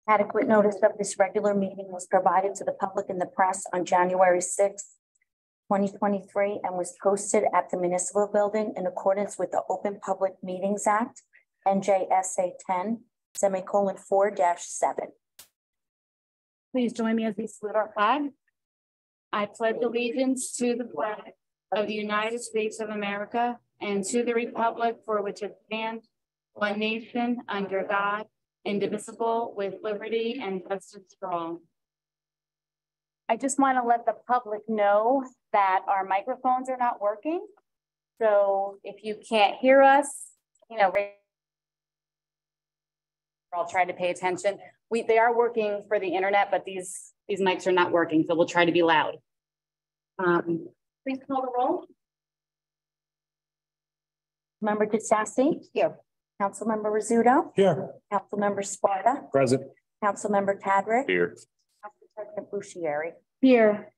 Adequate notice of this regular meeting was provided to the public and the press on January 6th, 2023, and was posted at the municipal building in accordance with the Open Public Meetings Act, NJSA 10:4-7. Please join me as we salute our flag. I pledge allegiance to the flag of the United States of America and to the republic for which it stands, one nation, under God, indivisible, with liberty and justice for all. I just want to let the public know that our microphones are not working. So if you can't hear us, I'll try to pay attention. They are working for the internet, but these mics are not working, so we'll try to be loud. Please call the roll. Member DeSassi? Here. Councilmember Rizzuto? Here. Councilmember Sparta? Present. Councilmember Tadrick? Here. Council President Bushieri? Here.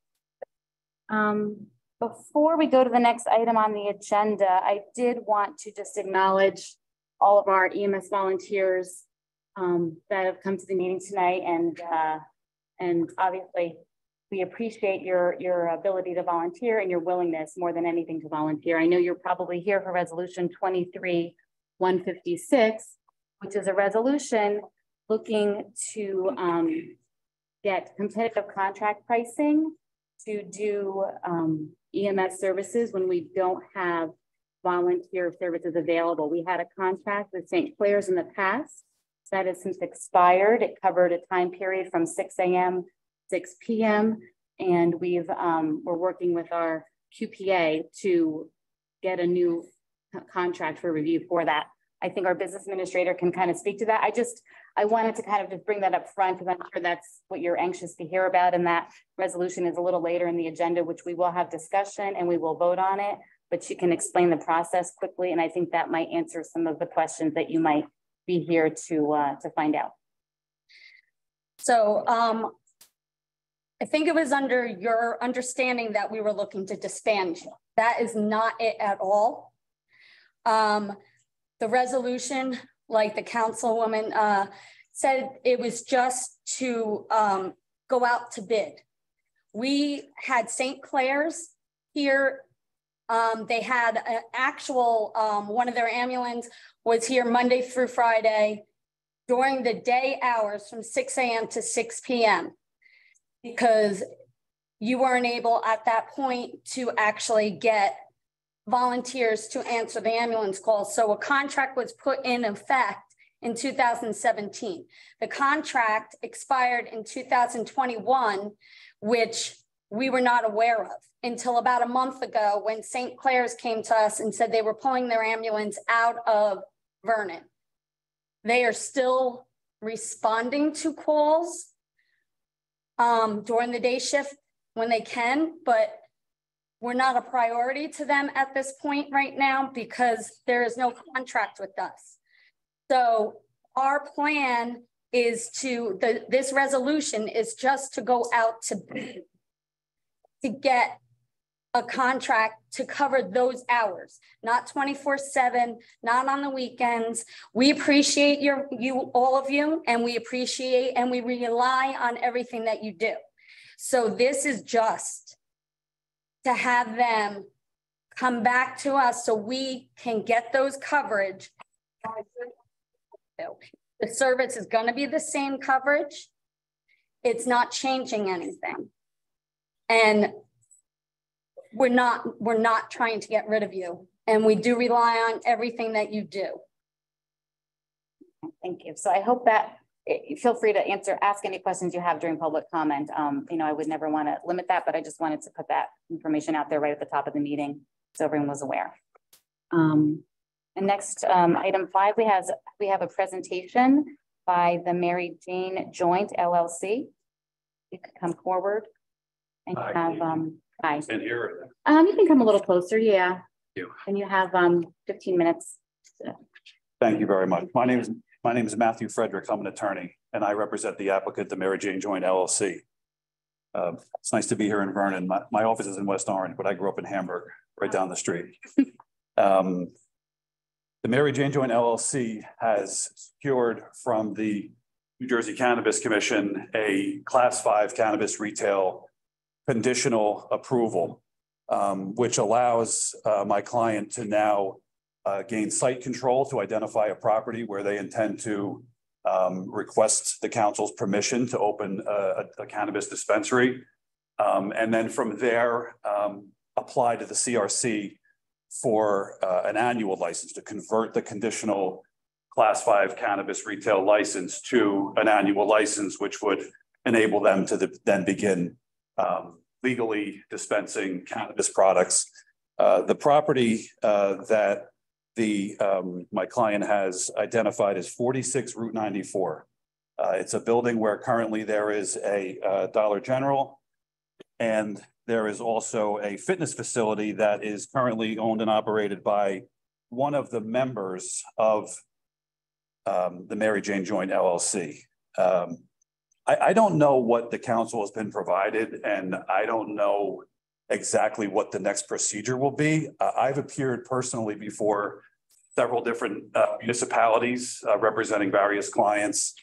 Before we go to the next item on the agenda, I did want to just acknowledge all of our EMS volunteers that have come to the meeting tonight, and obviously we appreciate your ability to volunteer and your willingness more than anything to volunteer. I know you're probably here for resolution 23-156, which is a resolution looking to get competitive contract pricing to do EMS services when we don't have volunteer services available. We had a contract with St. Clair's in the past that has since expired. It covered a time period from 6 a.m. 6 p.m. and we're working with our QPA to get a new contract for review for that. I think our business administrator can kind of speak to that. I wanted to kind of just bring that up front because I'm sure that's what you're anxious to hear about, and that resolution is a little later in the agenda, which we will have discussion and we will vote on it, but she can explain the process quickly, and I think that might answer some of the questions that you might be here to find out. So I think it was under your understanding that we were looking to disband you. That is not it at all. The resolution, like the councilwoman said, it was just to go out to bid. We had St. Clair's here. They had an actual, one of their ambulance was here Monday through Friday during the day hours from 6 a.m. to 6 p.m. because you weren't able at that point to actually get volunteers to answer the ambulance calls. So a contract was put in effect in 2017. The contract expired in 2021, which we were not aware of until about a month ago when St. Clair's came to us and said they were pulling their ambulance out of Vernon. They are still responding to calls during the day shift when they can, but we're not a priority to them at this point right now because there is no contract with us. So our plan is this resolution is just to go out to bid to get a contract to cover those hours, not 24/7, not on the weekends. We appreciate all of you, and we appreciate and we rely on everything that you do. So this is just to have them come back to us so we can get those coverage. The service is going to be the same coverage. It's not changing anything. And we're not trying to get rid of you. And we do rely on everything that you do. Thank you. So I hope that feel free to ask any questions you have during public comment. I would never want to limit that, but I just wanted to put that information out there right at the top of the meeting so everyone was aware. And next, item 5, we have a presentation by the Mary Jane Joint LLC. You can come forward and you have hi. And here. You can come a little closer, yeah. And you have 15 minutes. Thank you very much. My name is Matthew Fredericks. I'm an attorney, and I represent the applicant, the Mary Jane Joint LLC. It's nice to be here in Vernon. My office is in West Orange, but I grew up in Hamburg, right down the street. The Mary Jane Joint LLC has secured from the New Jersey Cannabis Commission a Class 5 cannabis retail conditional approval, which allows my client to now gain site control to identify a property where they intend to request the council's permission to open a cannabis dispensary. And then from there, apply to the CRC for an annual license to convert the conditional Class 5 cannabis retail license to an annual license, which would enable them to then begin legally dispensing cannabis products. The property that my client has identified is 46 Route 94. It's a building where currently there is a Dollar General, and there is also a fitness facility that is currently owned and operated by one of the members of the Mary Jane Joint LLC. I don't know what the council has been provided, and I don't know exactly what the next procedure will be. I've appeared personally before several different municipalities representing various clients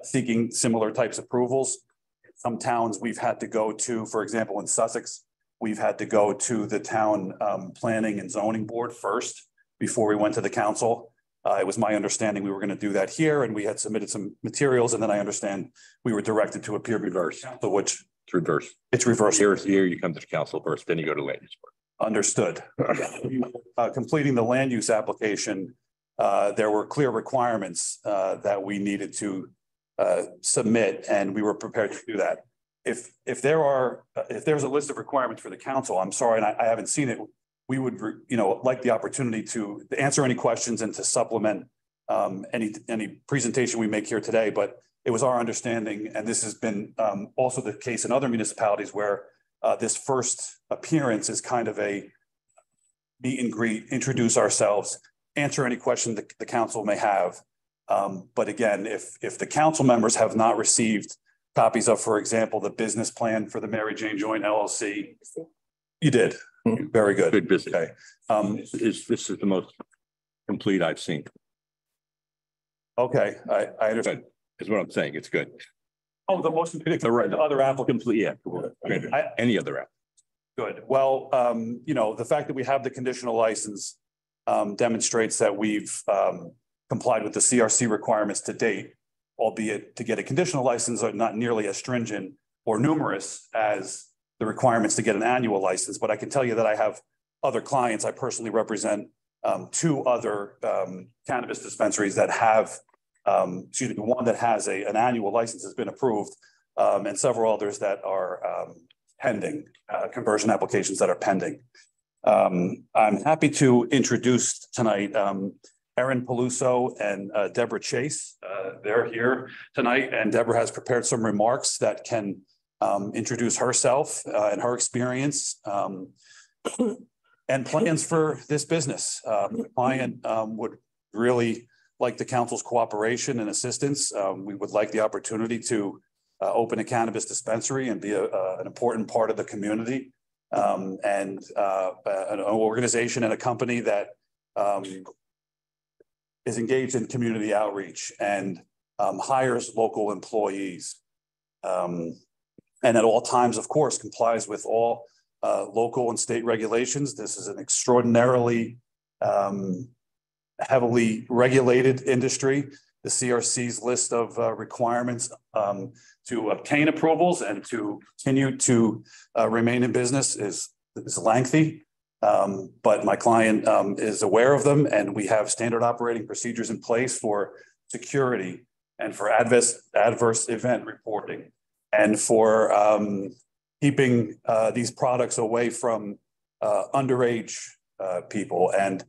seeking similar types of approvals. Some towns we've had to go to, for example, in Sussex, we've had to go to the town planning and zoning board first before we went to the council. It was my understanding we were going to do that here, and we had submitted some materials, and then I understand we were directed to appear reverse, which It's reverse. it's reversed. Here you come to the council first, then you go to land use board. Understood. Completing the land use application, there were clear requirements that we needed to submit, and we were prepared to do that. If there's a list of requirements for the council, I'm sorry, and I haven't seen it. We would, like the opportunity to answer any questions and to supplement any presentation we make here today. But it was our understanding, and this has been also the case in other municipalities where this first appearance is kind of a meet and greet, introduce ourselves, answer any question the council may have. But again, if the council members have not received copies of, for example, the business plan for the Mary Jane Joint LLC, you did. Very good. Good business. Okay. This is the most complete I've seen. Okay, I understand. Is what I'm saying. It's good. Oh, the most the other applicants. Complete, yeah. Any other app. Good. Well, the fact that we have the conditional license demonstrates that we've complied with the CRC requirements to date, albeit to get a conditional license are not nearly as stringent or numerous as the requirements to get an annual license. But I can tell you that I have other clients. I personally represent two other cannabis dispensaries that have, one that has an annual license has been approved, and several others that are pending, conversion applications that are pending. I'm happy to introduce tonight Erin Peluso and Deborah Chase. They're here tonight, and Deborah has prepared some remarks that can introduce herself and her experience and plans for this business. The client would really like the council's cooperation and assistance. We would like the opportunity to open a cannabis dispensary and be an important part of the community, and an organization and a company that is engaged in community outreach and hires local employees. And at all times, of course, complies with all local and state regulations. This is an extraordinarily heavily regulated industry. The CRC's list of requirements to obtain approvals and to continue to remain in business is lengthy. But my client is aware of them, and we have standard operating procedures in place for security and for adverse event reporting, and for keeping these products away from underage people, and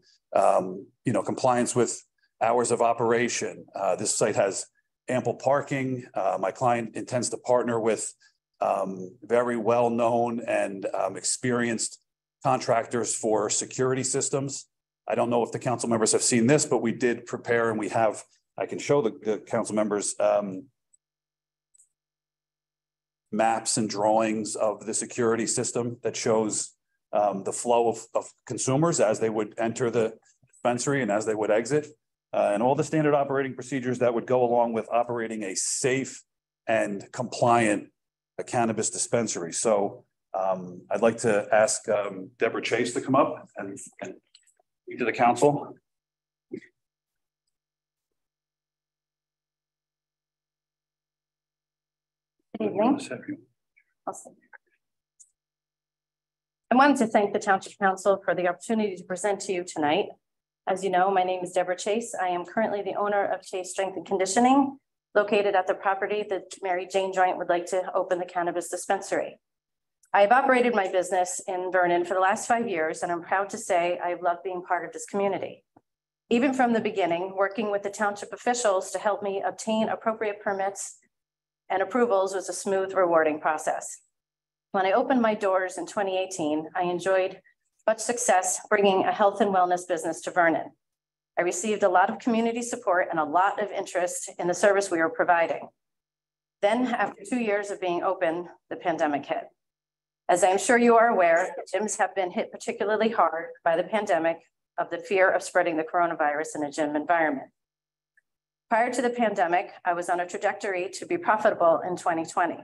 compliance with hours of operation. This site has ample parking. My client intends to partner with very well-known and experienced contractors for security systems. I don't know if the council members have seen this, but we did prepare, and we have, I can show the council members maps and drawings of the security system that shows the flow of consumers as they would enter the dispensary and as they would exit. and all the standard operating procedures that would go along with operating a safe and compliant cannabis dispensary. So I'd like to ask Deborah Chase to come up and speak to the council. Good evening. I wanted to thank the Township Council for the opportunity to present to you tonight. As you know, my name is Deborah Chase. I am currently the owner of Chase Strength and Conditioning, located at the property that Mary Jane Joint would like to open the cannabis dispensary. I have operated my business in Vernon for the last 5 years, and I'm proud to say I have loved being part of this community. Even from the beginning, working with the township officials to help me obtain appropriate permits and approvals was a smooth, rewarding process. When I opened my doors in 2018, I enjoyed much success bringing a health and wellness business to Vernon. I received a lot of community support and a lot of interest in the service we were providing. Then, after 2 years of being open, the pandemic hit. As I'm sure you are aware, gyms have been hit particularly hard by the pandemic of the fear of spreading the coronavirus in a gym environment. Prior to the pandemic, I was on a trajectory to be profitable in 2020.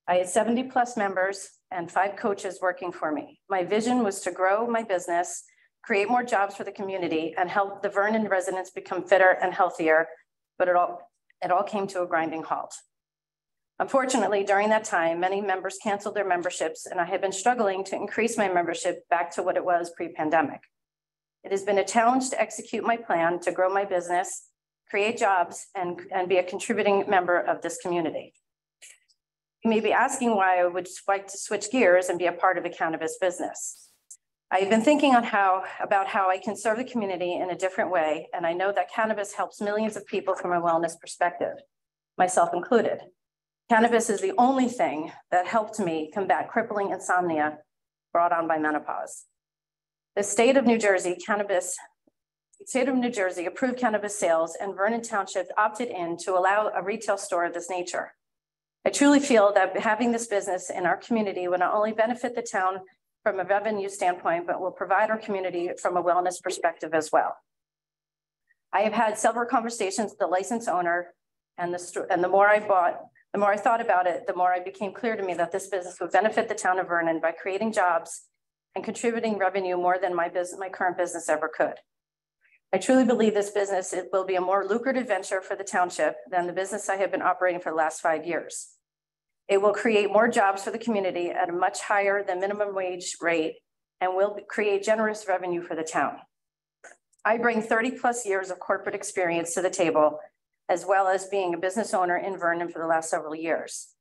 I had 70+ members and 5 coaches working for me. My vision was to grow my business, create more jobs for the community, and help the Vernon residents become fitter and healthier, but it all came to a grinding halt. Unfortunately, during that time, many members canceled their memberships, and I have been struggling to increase my membership back to what it was pre-pandemic. It has been a challenge to execute my plan to grow my business, create jobs, and be a contributing member of this community. You may be asking why I would like to switch gears and be a part of the cannabis business. I've been thinking about how I can serve the community in a different way, and I know that cannabis helps millions of people from a wellness perspective, myself included. Cannabis is the only thing that helped me combat crippling insomnia brought on by menopause. The state of New Jersey approved cannabis sales, and Vernon Township opted in to allow a retail store of this nature. I truly feel that having this business in our community will not only benefit the town from a revenue standpoint, but will provide our community from a wellness perspective as well. I have had several conversations with the license owner, and the more I thought about it, the more it became clear to me that this business would benefit the town of Vernon by creating jobs and contributing revenue more than my current business ever could. I truly believe this business will be a more lucrative venture for the township than the business I have been operating for the last 5 years. It will create more jobs for the community at a much higher than minimum wage rate and will create generous revenue for the town. I bring 30+ years of corporate experience to the table, as well as being a business owner in Vernon for the last several years.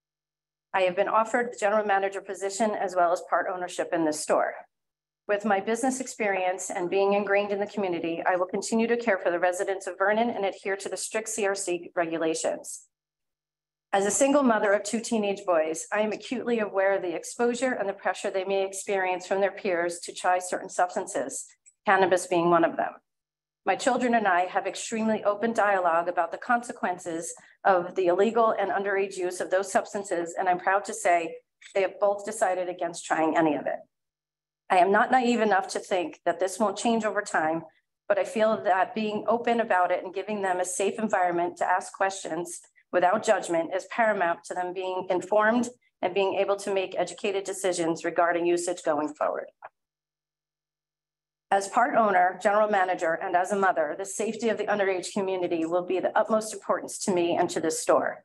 I have been offered the general manager position as well as part ownership in this store. With my business experience and being ingrained in the community, I will continue to care for the residents of Vernon and adhere to the strict CRC regulations. As a single mother of 2 teenage boys, I am acutely aware of the exposure and the pressure they may experience from their peers to try certain substances, cannabis being one of them. My children and I have extremely open dialogue about the consequences of the illegal and underage use of those substances, and I'm proud to say they have both decided against trying any of it. I am not naive enough to think that this won't change over time, but I feel that being open about it and giving them a safe environment to ask questions without judgment is paramount to them being informed and being able to make educated decisions regarding usage going forward. As part owner, general manager, and as a mother, the safety of the underage community will be the utmost importance to me and to this store.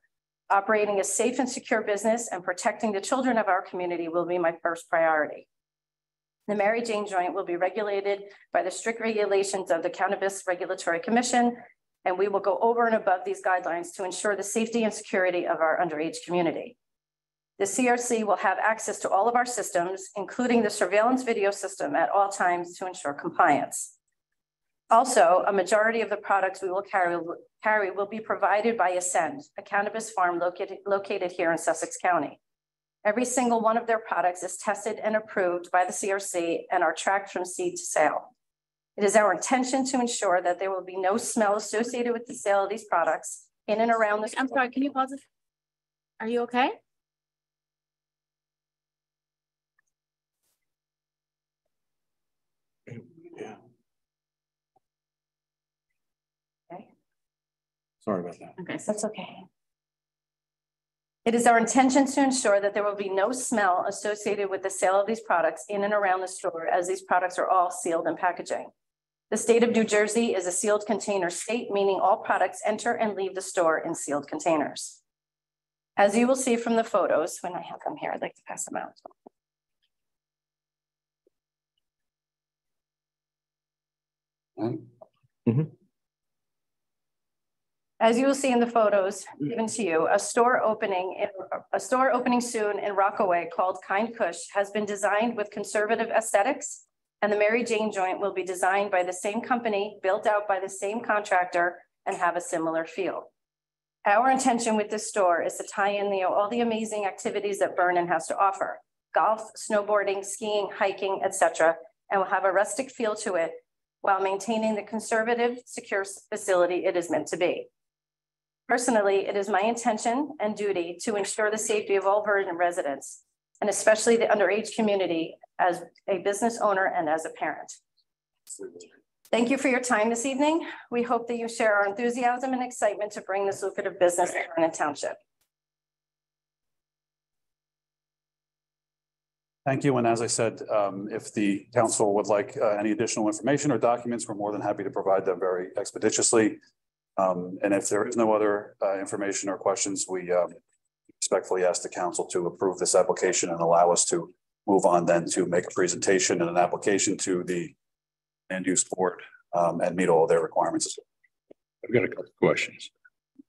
Operating a safe and secure business and protecting the children of our community will be my first priority. The Mary Jane Joint will be regulated by the strict regulations of the Cannabis Regulatory Commission, and we will go over and above these guidelines to ensure the safety and security of our underage community. The CRC will have access to all of our systems, including the surveillance video system at all times to ensure compliance. Also, a majority of the products we will carry will be provided by Ascend, a cannabis farm located here in Sussex County. Every single one of their products is tested and approved by the CRC and are tracked from seed to sale. It is our intention to ensure that there will be no smell associated with the sale of these products in and around the store. I'm sorry, can you pause it? Are you okay? Yeah. Okay. Sorry about that. Okay, so That's okay. It is our intention to ensure that there will be no smell associated with the sale of these products in and around the store, as these products are all sealed in packaging. The state of New Jersey is a sealed container state, meaning all products enter and leave the store in sealed containers. As you will see from the photos, when I have them here, I'd like to pass them out. As you will see in the photos given to you, a store opening soon in Rockaway called Kind Kush has been designed with conservative aesthetics, and the Mary Jane joint will be designed by the same company, built out by the same contractor, and have a similar feel. Our intention with this store is to tie in all the amazing activities that Vernon has to offer: golf, snowboarding, skiing, hiking, etc., and will have a rustic feel to it while maintaining the conservative, secure facility it is meant to be. Personally, it is my intention and duty to ensure the safety of all Vernon residents, and especially the underage community, as a business owner and as a parent. Thank you for your time this evening. We hope that you share our enthusiasm and excitement to bring this lucrative business to Vernon Township. Thank you. And as I said, if the council would like any additional information or documents, we're more than happy to provide them very expeditiously. And if there is no other information or questions, we respectfully ask the council to approve this application and allow us to move on then to make a presentation and an application to the land use board and meet all their requirements. I've got a couple of questions.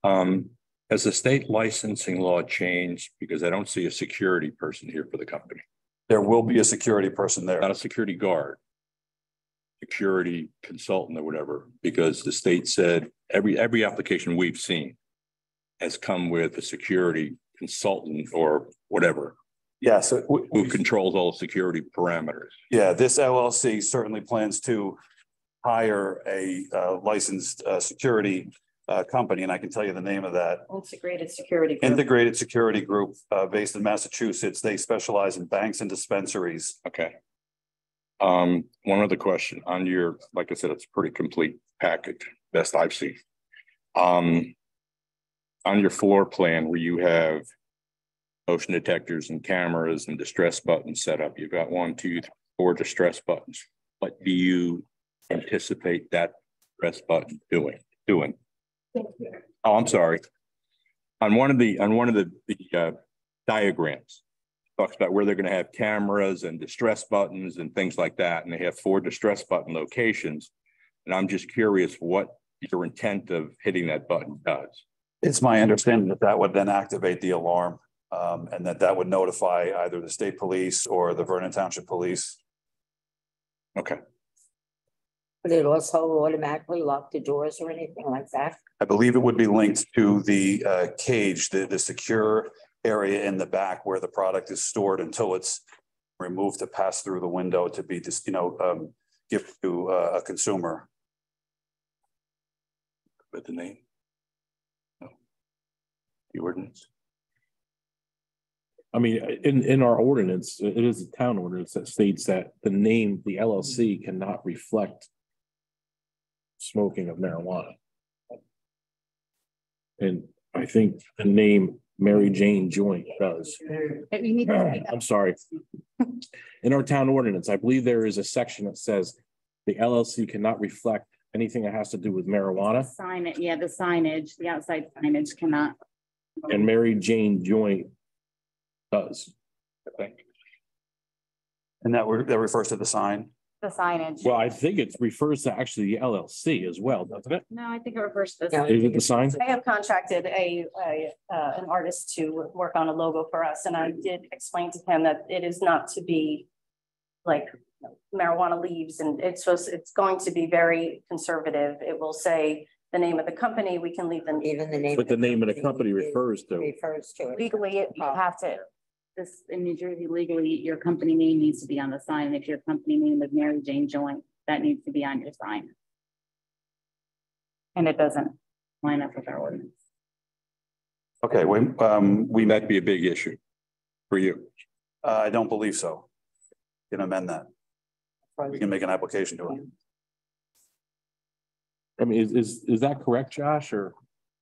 Has the state licensing law changed? Because I don't see a security person here for the company. There will be a security person there. Not a security guard, security consultant or whatever, because the state said every application we've seen has come with a security consultant or whatever. Yeah, so who controls all security parameters. Yeah, this LLC certainly plans to hire a licensed security company, and I can tell you the name of that. Integrated Security Group. Integrated Security Group, based in Massachusetts. They specialize in banks and dispensaries. Okay. One other question on your, like I said, it's a pretty complete package, best I've seen. On your floor plan where you have motion detectors and cameras and distress buttons set up, you've got 1, 2, 3, 4 distress buttons. What do you anticipate that distress button doing? Oh, I'm sorry. On one of the diagrams, it talks about where they're going to have cameras and distress buttons and things like that, and they have 4 distress button locations. And I'm just curious what your intent of hitting that button does. It's my understanding that that would then activate the alarm, and that would notify either the state police or the Vernon Township Police. Okay. Would it also automatically lock the doors or anything like that? I believe it would be linked to the cage, the secure area in the back where the product is stored until it's removed to pass through the window to be just, given to a consumer. With the name? No. The ordinance? I mean, in our ordinance, it is a town ordinance that states that the name, the LLC, cannot reflect smoking of marijuana. And I think the name Mary Jane Joint does. I'm sorry. In our town ordinance, I believe there is a section that says the LLC cannot reflect anything that has to do with marijuana. Sign it, yeah, the signage, the outside signage cannot. And Mary Jane Joint does. I think. And that refers to the sign? The signage. Well, I think it refers to actually the LLC as well, doesn't it? No, I think it refers to. Yeah. Is it the sign? I have contracted an artist to work on a logo for us, and I did explain to him that it is not to be like marijuana leaves, and it's going to be very conservative. It will say the name of the company. We can leave them Even the name. But the name of the company refers to. Refers to it. Legally, you have to. This in New Jersey, legally, your company name needs to be on the sign. If your company name is Mary Jane Joint, that needs to be on your sign. And it doesn't line up with our ordinance. Okay, we That'd be a big issue for you. I don't believe so. We can amend that. We can make an application to it. I mean, is that correct, Josh? Or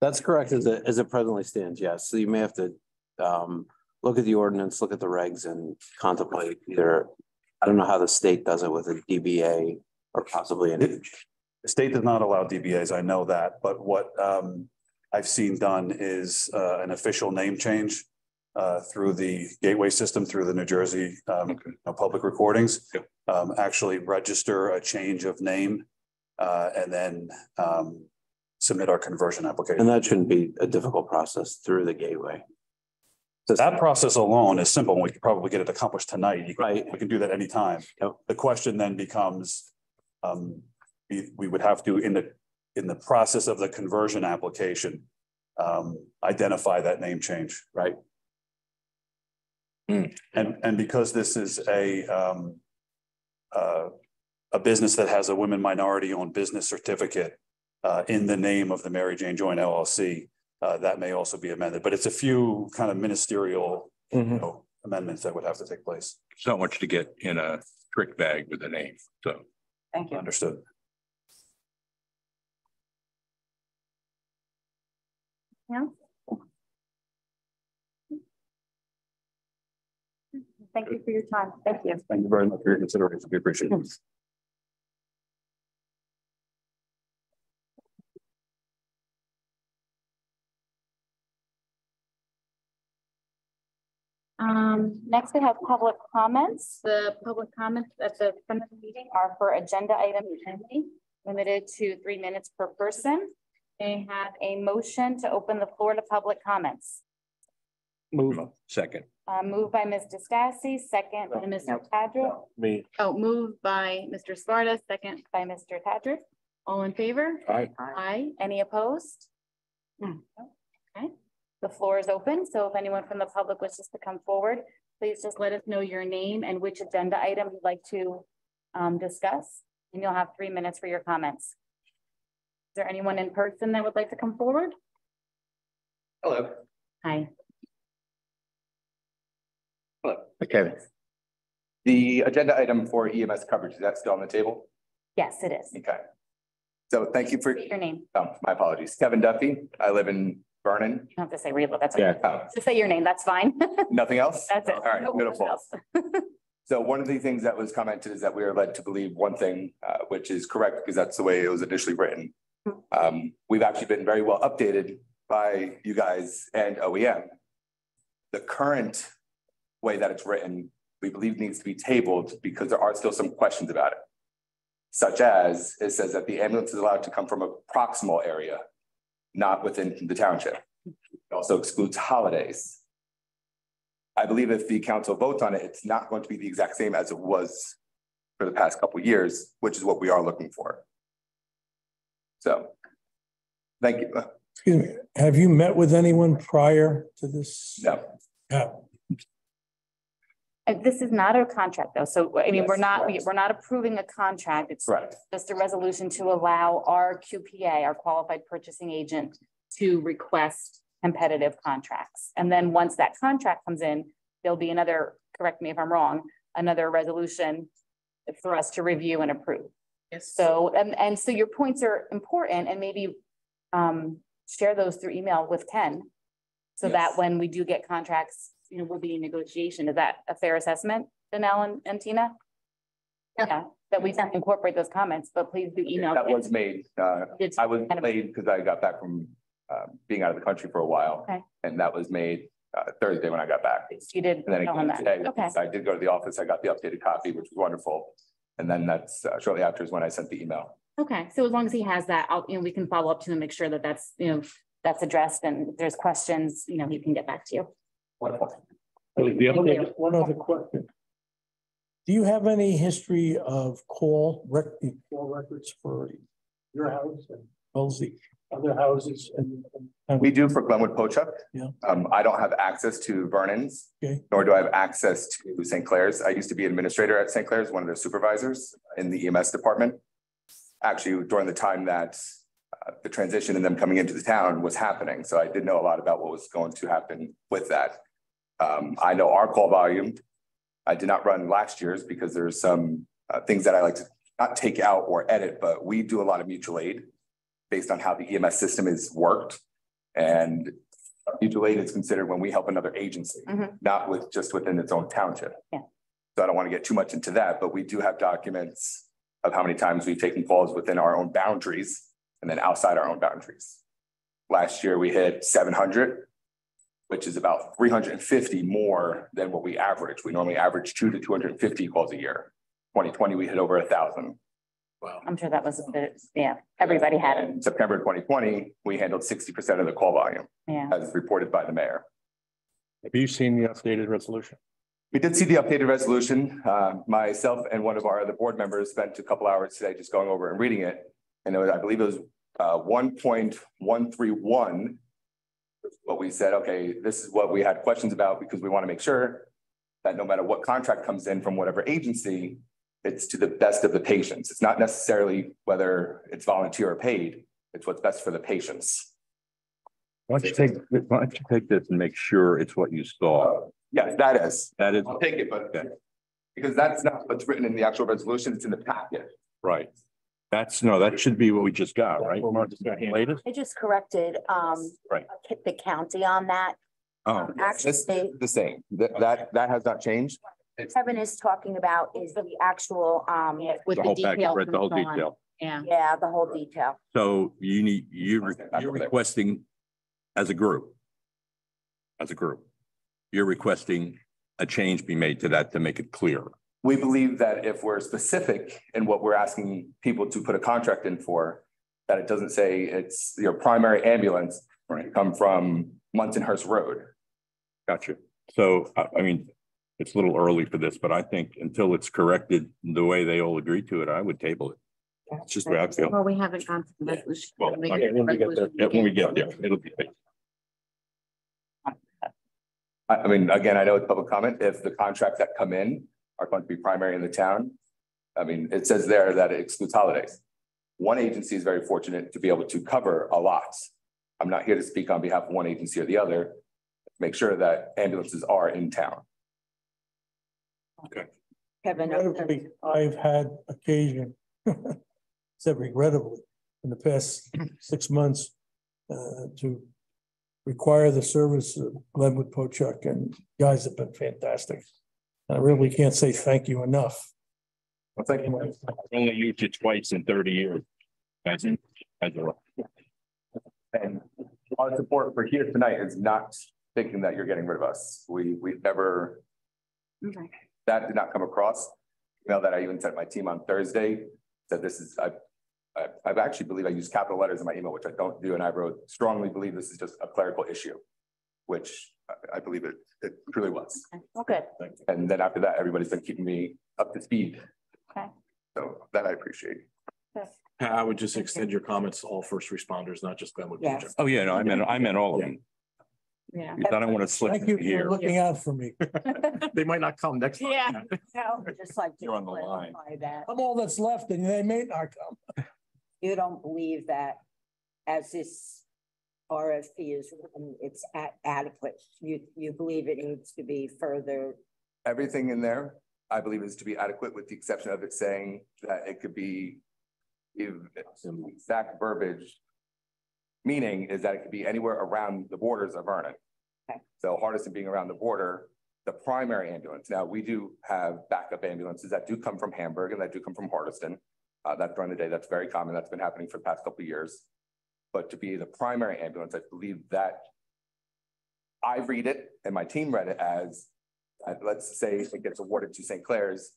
That's correct as it presently stands, yes. So you may have to look at the ordinance, look at the regs and contemplate either, I don't know how the state does it with a DBA or possibly an. The state does not allow DBAs, I know that, but what I've seen done is an official name change through the gateway system, through the New Jersey public recordings. Yep. Actually register a change of name and then submit our conversion application. And that shouldn't be a difficult process through the gateway. That process alone is simple, and we could probably get it accomplished tonight. We can do that anytime. Yep. The question then becomes, we would have to, in the process of the conversion application, identify that name change. Right. And because this is a business that has a women minority owned business certificate in the name of the Mary Jane Joint LLC, that may also be amended, but it's a few kind of ministerial amendments that would have to take place. It's not much to get in a trick bag with a name, so. Thank you. Understood. Yeah. Thank you for your time. Thank you. Thank you very much for your consideration. We appreciate it. Next we have public comments. The public comments at the front of the meeting are for agenda item 10, limited to 3 minutes per person. They have a motion to open the floor to public comments. Move. Second. Moved by Ms. DeStassi, second by Mr. Tadrick. Me. Oh, moved by Mr. Sparta, second by Mr. Tadrick. All in favor? Aye. Aye. Any opposed? Okay. The floor is open, so if anyone from the public wishes to come forward, please just let us know your name and which agenda item you'd like to discuss, and you'll have 3 minutes for your comments. Is there anyone in person that would like to come forward? Hello. Hi. Hello. Okay. The agenda item for EMS coverage, is that still on the table? Yes, it is. Okay. So thank you for State your name. Oh, my apologies. Kevin Duffy. I live in Vernon. You don't have to say real, that's Yeah. okay. Oh, Just say your name, that's fine. nothing else? That's it. All right, No beautiful. else. So one of the things that was commented is that we are led to believe one thing, which is correct because that's the way it was initially written. We've actually been very well updated by you guys and OEM. The current way that it's written, we believe needs to be tabled because there are still some questions about it. Such as, it says that the ambulance is allowed to come from a proximal area, not within the township. It also excludes holidays. I believe if the council votes on it, it's not going to be the exact same as it was for the past couple of years, which is what we are looking for. So, thank you. Excuse me, have you met with anyone prior to this? No. This is not a contract though. So, I mean, Yes, we're not approving a contract. It's Correct. just a resolution to allow our QPA, our qualified purchasing agent, to request competitive contracts. And then once that contract comes in, there'll be another, correct me if I'm wrong, another resolution for us to review and approve. Yes. So, and so your points are important, and maybe share those through email with Ken, so Yes. that when we do get contracts, you know, we'll be in negotiation. Is that a fair assessment, Danelle and Tina? Yeah, that we incorporate those comments, but please do email. That Ken. was made. I was delayed because I got back from being out of the country for a while. Okay. And that was made Thursday when I got back. You did And then tell him again that. today, Okay. I did go to the office. I got the updated copy, which was wonderful. And then that's shortly after is when I sent the email. Okay, so as long as he has that, we can follow up to him, make sure that that's, that's addressed, and if there's questions, he can get back to you. Wonderful. One other question. Do you have any history of call records for your house and those the other houses? We do for Glenwood Pochuck. Yeah. I don't have access to Vernon's, Okay. nor do I have access to St. Clair's. I used to be administrator at St. Clair's, one of their supervisors in the EMS department. Actually, during the time that the transition and them coming into the town was happening. So I did know a lot about what was going to happen with that. I know our call volume. I did not run last year's because there's some things that I like to not take out or edit, but we do a lot of mutual aid based on how the EMS system is worked. And mutual aid is considered when we help another agency, Mhm. not with just within its own township. Yeah. So I don't want to get too much into that, but we do have documents of how many times we've taken calls within our own boundaries and then outside our own boundaries. Last year, we hit 700, which is about 350 more than what we average. We normally average 200 to 250 calls a year. 2020, we hit over 1,000. I'm sure that was a bit, yeah, everybody had it. In September 2020, we handled 60% of the call volume, Yeah. as reported by the mayor. Have you seen the updated resolution? We did see the updated resolution. Myself and one of our other board members spent a couple hours today just going over and reading it. And I believe it was 1.131. But we said, okay, this is what we had questions about because we want to make sure that no matter what contract comes in from whatever agency, it's to the best of the patients. It's not necessarily whether it's volunteer or paid. It's what's best for the patients. Why don't you take this and make sure it's what you saw? Yes, that is. That is, I'll take it, but because that's not what's written in the actual resolution, it's in the packet. right. That should be what we just got, right? Latest? I just corrected, Right. the county on that. Oh, This Actually, is the same. That has not changed. Kevin is talking about is the actual, With the the whole package, detail. right, the whole gone. detail. Yeah. yeah, the whole detail. So you're requesting as a group. You're requesting a change be made to that to make it clear. We believe that if we're specific in what we're asking people to put a contract in for, that it doesn't say it's your primary ambulance, right, come from Muntonhurst Road. Gotcha. So, I mean, it's a little early for this, but I think until it's corrected the way they all agree to it, I would table it. It's just the way I feel. Well, we haven't gone to the resolution. Well, when we get there, it'll be fixed. I mean, again, I know it's public comment. If the contracts that come in are going to be primary in the town, I mean, it says there that it excludes holidays. One agency is very fortunate to be able to cover a lot. I'm not here to speak on behalf of one agency or the other. Make sure that ambulances are in town. Okay. Kevin. Regrettably, I've had occasion, said regrettably, in the past 6 months, to require the service of Glenwood Pochuck, and guys have been fantastic. I really can't say thank you enough. Well, thank you. I've only used it twice in 30 years. And our support for here tonight is not thinking that you're getting rid of us. We've never, Okay. that did not come across. Email that I even sent my team on Thursday, said this is, I've actually believe I used capital letters in my email, which I don't do. And I wrote strongly believe this is just a clerical issue, which I believe it truly was. Okay. And then after that, everybody's been keeping me up to speed. Okay. So that I appreciate. I would just extend your comments to all first responders, not just Glenwood. Yes. Project. Oh, yeah, no, I meant all of them. Yeah. Because I don't want to slip Thank you here. for looking out for me. They might not come next time. Yeah. Just like to You're on the line. clarify that I'm all that's left and they may not come. you don't believe that as this RFP is written, it's adequate. You believe it needs to be further. Everything in there, I believe, is to be adequate, with the exception of it saying that it could be exact verbiage. Meaning is that it could be anywhere around the borders of Vernon. Okay. So Hardiston being around the border, the primary ambulance. Now, we do have backup ambulances that do come from Hamburg and that do come from Hardiston. That's during the day. That's very common. That's been happening for the past couple of years. But to be the primary ambulance, I believe that I read it and my team read it as, let's say it gets awarded to St. Clair's.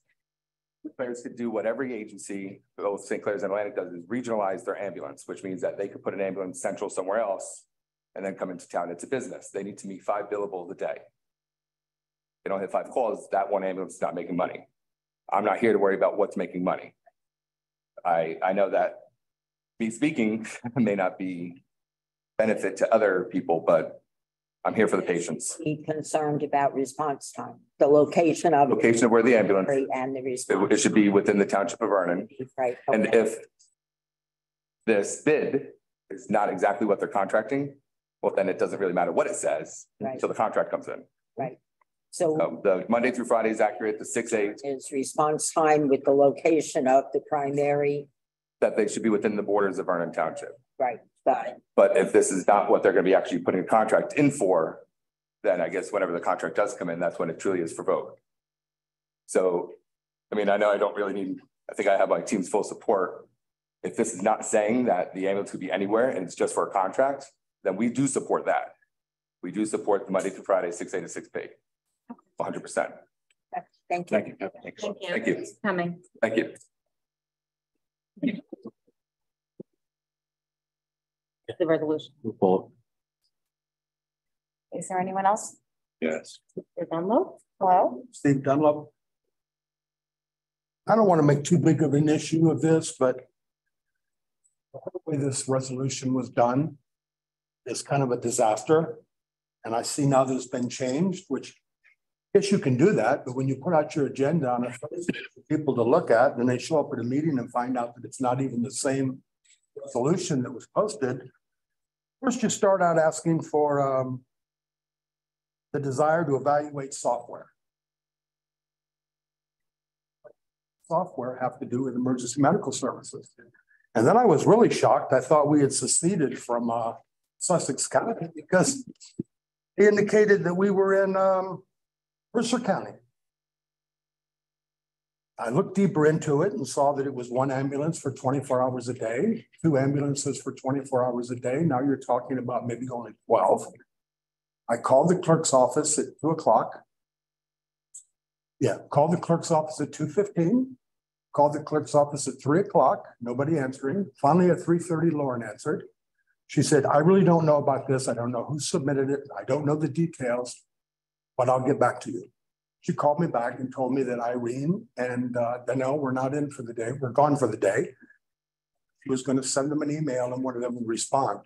St. Clair's could do what every agency, both St. Clair's and Atlantic, does, is regionalize their ambulance, which means that they could put an ambulance central somewhere else and then come into town. It's a business. They need to meet 5 billables a day. They don't hit 5 calls, that one ambulance is not making money. I'm not here to worry about what's making money. I know that me speaking may not be benefit to other people, but I'm here for the patients. Be concerned about response time, the location of Where the ambulance, and the response. it should be within the township of Vernon. Right. And okay. if this bid is not exactly what they're contracting, well, then it doesn't really matter what it says until the contract comes in. Right. So The Monday through Friday is accurate, the 6-8, is response time with the location of the primary. that they should be within the borders of Vernon Township. Right. Got it. But if this is not what they're gonna be actually putting a contract in for, then I guess whenever the contract does come in, that's when it truly is for vote. So, I mean, I know I don't really need, I think I have my team's full support. If this is not saying that the ambulance could be anywhere and it's just for a contract, then we do support that. We do support the Monday through Friday, 6 a to 6 p. 100%. Thank you. Thank you. Thanks. Thank you. Coming. Thank you. The resolution. Well, Is there anyone else? Yes. Mr. Dunlop? Hello? Steve Dunlop. I don't want to make too big of an issue of this, but the way this resolution was done is kind of a disaster. And I see now that it's been changed, which I guess you can do that, but when you put out your agenda on it for people to look at, and they show up at a meeting and find out that it's not even the same resolution that was posted, first you start out asking for the desire to evaluate software. Software have to do with emergency medical services. And then I was really shocked. I thought we had seceded from Sussex County because he indicated that we were in Mercer County. I looked deeper into it and saw that it was one ambulance for 24 hours a day, 2 ambulances for 24 hours a day. Now you're talking about maybe only 12. I called the clerk's office at 2 o'clock. Yeah, called the clerk's office at 2:15. Called the clerk's office at 3 o'clock. Nobody answering. Finally at 3:30, Lauren answered. She said, I really don't know about this. I don't know who submitted it. I don't know the details, but I'll get back to you. She called me back and told me that Irene and Danielle were not in for the day. We're gone for the day. She was going to send them an email and one of them would respond.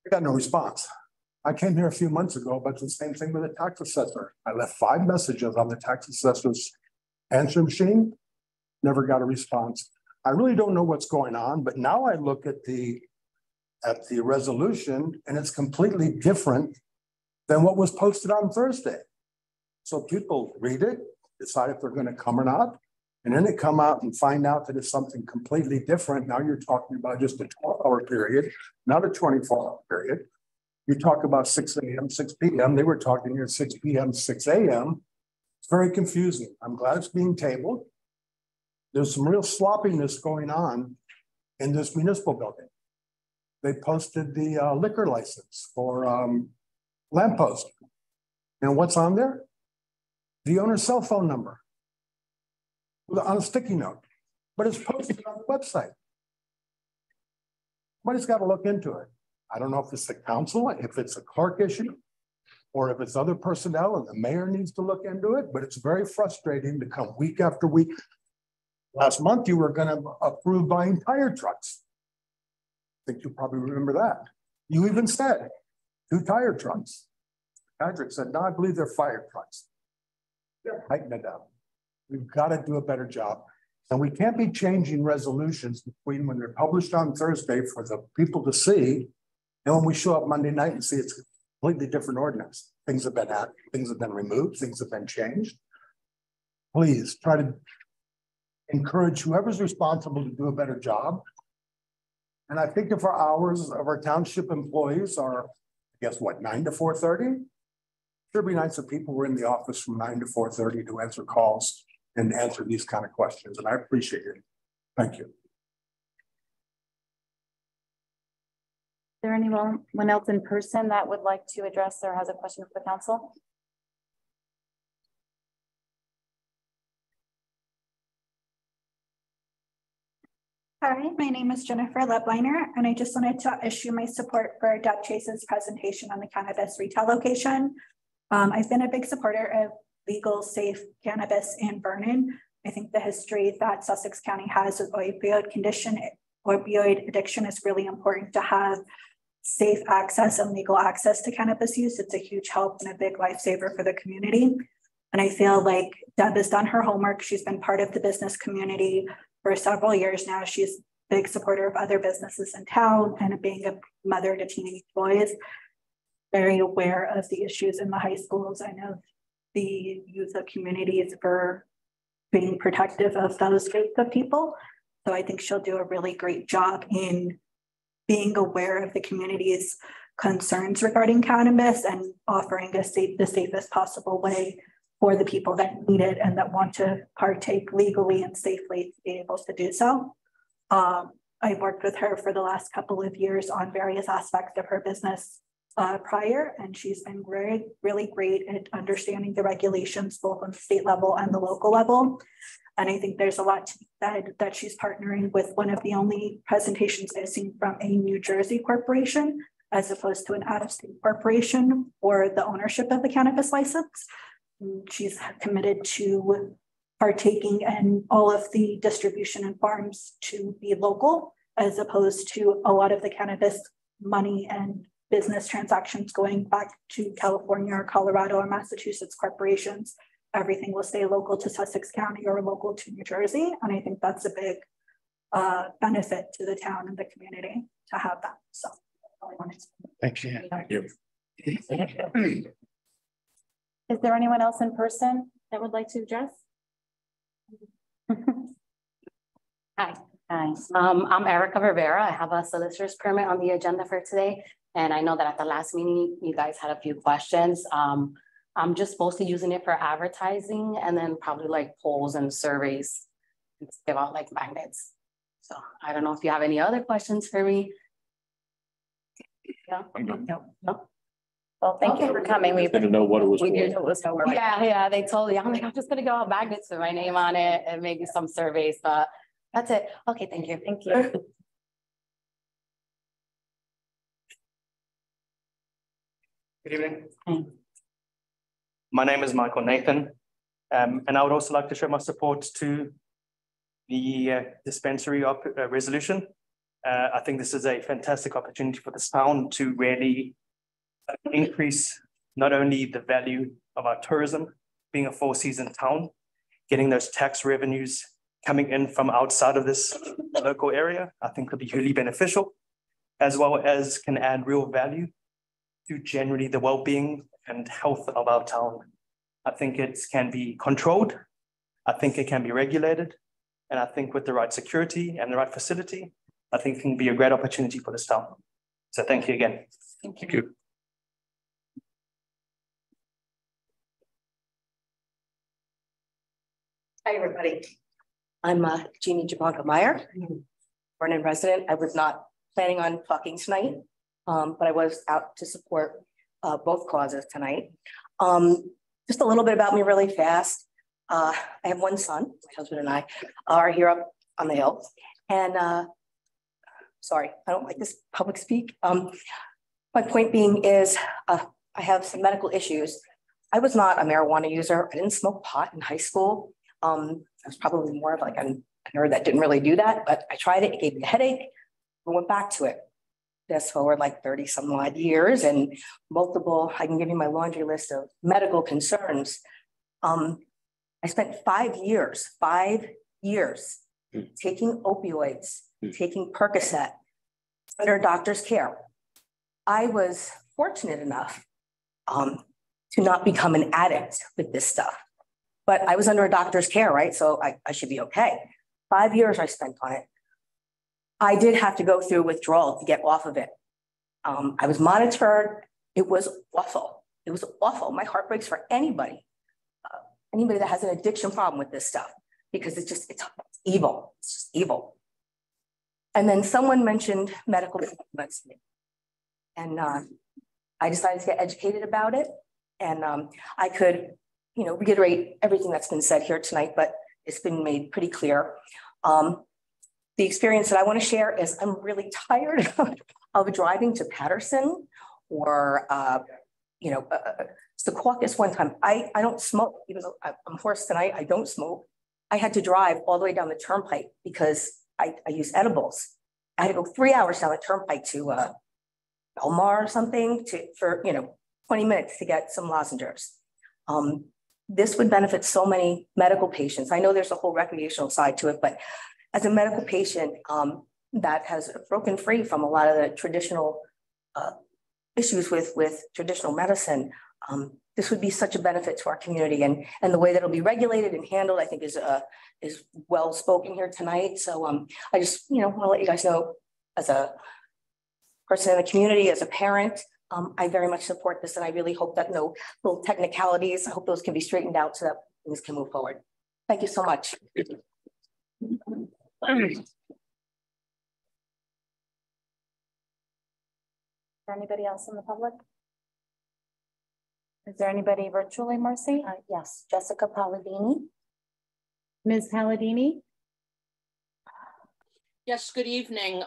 I got no response. I came here a few months ago, but the same thing with the tax assessor. I left 5 messages on the tax assessor's answering machine, never got a response. I really don't know what's going on, but now I look at the resolution and it's completely different than what was posted on Thursday. So people read it, decide if they're going to come or not, and then they come out and find out that it's something completely different. Now you're talking about just a 12-hour period, not a 24-hour period. You talk about 6 a.m., 6 p.m. They were talking here 6 p.m., 6 a.m. It's very confusing. I'm glad it's being tabled. There's some real sloppiness going on in this municipal building. They posted the liquor license for Lamppost. And what's on there? The owner's cell phone number on a sticky note, but it's posted on the website. Somebody's got to look into it. I don't know if it's the council, if it's a clerk issue, or if it's other personnel and the mayor needs to look into it, but it's very frustrating to come week after week. Last month, you were going to approve buying tire trucks. I think you probably remember that. You even said 2 tire trucks. Patrick said, no, I believe they're fire trucks. Tighten it up. We've got to do a better job. And we can't be changing resolutions between when they're published on Thursday for the people to see, and when we show up Monday night and see it's a completely different ordinance. Things have been added, things have been removed, things have been changed. Please try to encourage whoever's responsible to do a better job. And I think if our hours of our township employees are, I guess what, 9 to 4:30? It'd be nice if people were in the office from 9 to 4:30 to answer calls and answer these kind of questions. And I appreciate it. Thank you. Is there anyone else in person that would like to address or has a question for the council? Hi, my name is Jennifer Lebliner, and I just wanted to issue my support for Deb Chase's presentation on the cannabis retail location. I've been a big supporter of legal, safe cannabis in Vernon. I think the history that Sussex County has with opioid addiction is really important to have safe access and legal access to cannabis use. It's a huge help and a big lifesaver for the community. And I feel like Deb has done her homework. She's been part of the business community for several years now. She's a big supporter of other businesses in town and being a mother to teenage boys. Very aware of the issues in the high schools. I know the youth of communities for being protective of those groups of people. So I think she'll do a really great job in being aware of the community's concerns regarding cannabis and offering the safest possible way for the people that need it and that want to partake legally and safely to be able to do so. I've worked with her for the last couple of years on various aspects of her business prior, and she's been really great at understanding the regulations both on the state level and the local level. And I think there's a lot to be said that she's partnering with one of the only presentations I've seen from a New Jersey corporation, as opposed to an out-of-state corporation for the ownership of the cannabis license. She's committed to partaking in all of the distribution and farms to be local, as opposed to a lot of the cannabis money and business transactions going back to California or Colorado or Massachusetts corporations. Everything will stay local to Sussex County or local to New Jersey. And I think that's a big benefit to the town and the community to have that. So I wanted to. Thanks, yeah. Thank you. Is there anyone else in person that would like to address? Hi. Hi. I'm Erica Rivera. I have a solicitor's permit on the agenda for today. And I know that at the last meeting, you guys had a few questions. I'm just mostly using it for advertising and then probably like polls and surveys and give out like magnets. So I don't know if you have any other questions for me. Yeah. No. Well, thank you for coming. We didn't know what it was for. Yeah, they totally. I'm like, I'm just gonna go out magnets with my name on it and maybe some surveys, but that's it. Okay, thank you. Thank you. Good evening. Hi. My name is Michael Nathan, and I would also like to show my support to the dispensary resolution. I think this is a fantastic opportunity for this town to really increase not only the value of our tourism, being a four-season town, getting those tax revenues coming in from outside of this local area, I think could be hugely beneficial, as well as can add real value to generally the well-being and health of our town. I think it can be controlled. I think it can be regulated. And I think with the right security and the right facility, I think it can be a great opportunity for this town. So thank you again. Thank you. Hi, everybody. I'm Jeannie Jabanka Meyer, Vernon resident. I was not planning on talking tonight, but I was out to support both causes tonight. Just a little bit about me really fast. I have one son, my husband and I are here up on the hill. And sorry, I don't like this public speak. My point being is I have some medical issues. I was not a marijuana user. I didn't smoke pot in high school. I was probably more of like a nerd that didn't really do that, but I tried it, it gave me a headache, I went back to it. Fast forward like 30 some odd years and multiple, I can give you my laundry list of medical concerns. I spent 5 years taking opioids, taking Percocet under doctor's care. I was fortunate enough to not become an addict with this stuff, but I was under a doctor's care, right? So I should be okay. 5 years I spent on it. I did have to go through withdrawal to get off of it. I was monitored. It was awful. It was awful. My heart breaks for anybody that has an addiction problem with this stuff, because it's evil. It's just evil. And then someone mentioned medical supplements, and I decided to get educated about it. And I could, reiterate everything that's been said here tonight, but it's been made pretty clear. The experience that I want to share is I'm really tired of driving to Patterson or, Secaucus one time. I don't smoke, even though I'm hoarse tonight, I don't smoke. I had to drive all the way down the turnpike because I use edibles. I had to go 3 hours down the turnpike to Belmar or something for 20 minutes to get some lozenges. This would benefit so many medical patients. I know there's a whole recreational side to it, but as a medical patient that has broken free from a lot of the traditional issues with traditional medicine, this would be such a benefit to our community, and the way that it'll be regulated and handled, I think is well spoken here tonight. So I just want to let you guys know, as a person in the community, as a parent, I very much support this, and I really hope that no little technicalities, I hope those can be straightened out so that things can move forward. Thank you so much. Anybody else in the public? Is there anybody virtually, Marcy? Yes, Jessica Palladini. Ms. Palladini? Yes, good evening.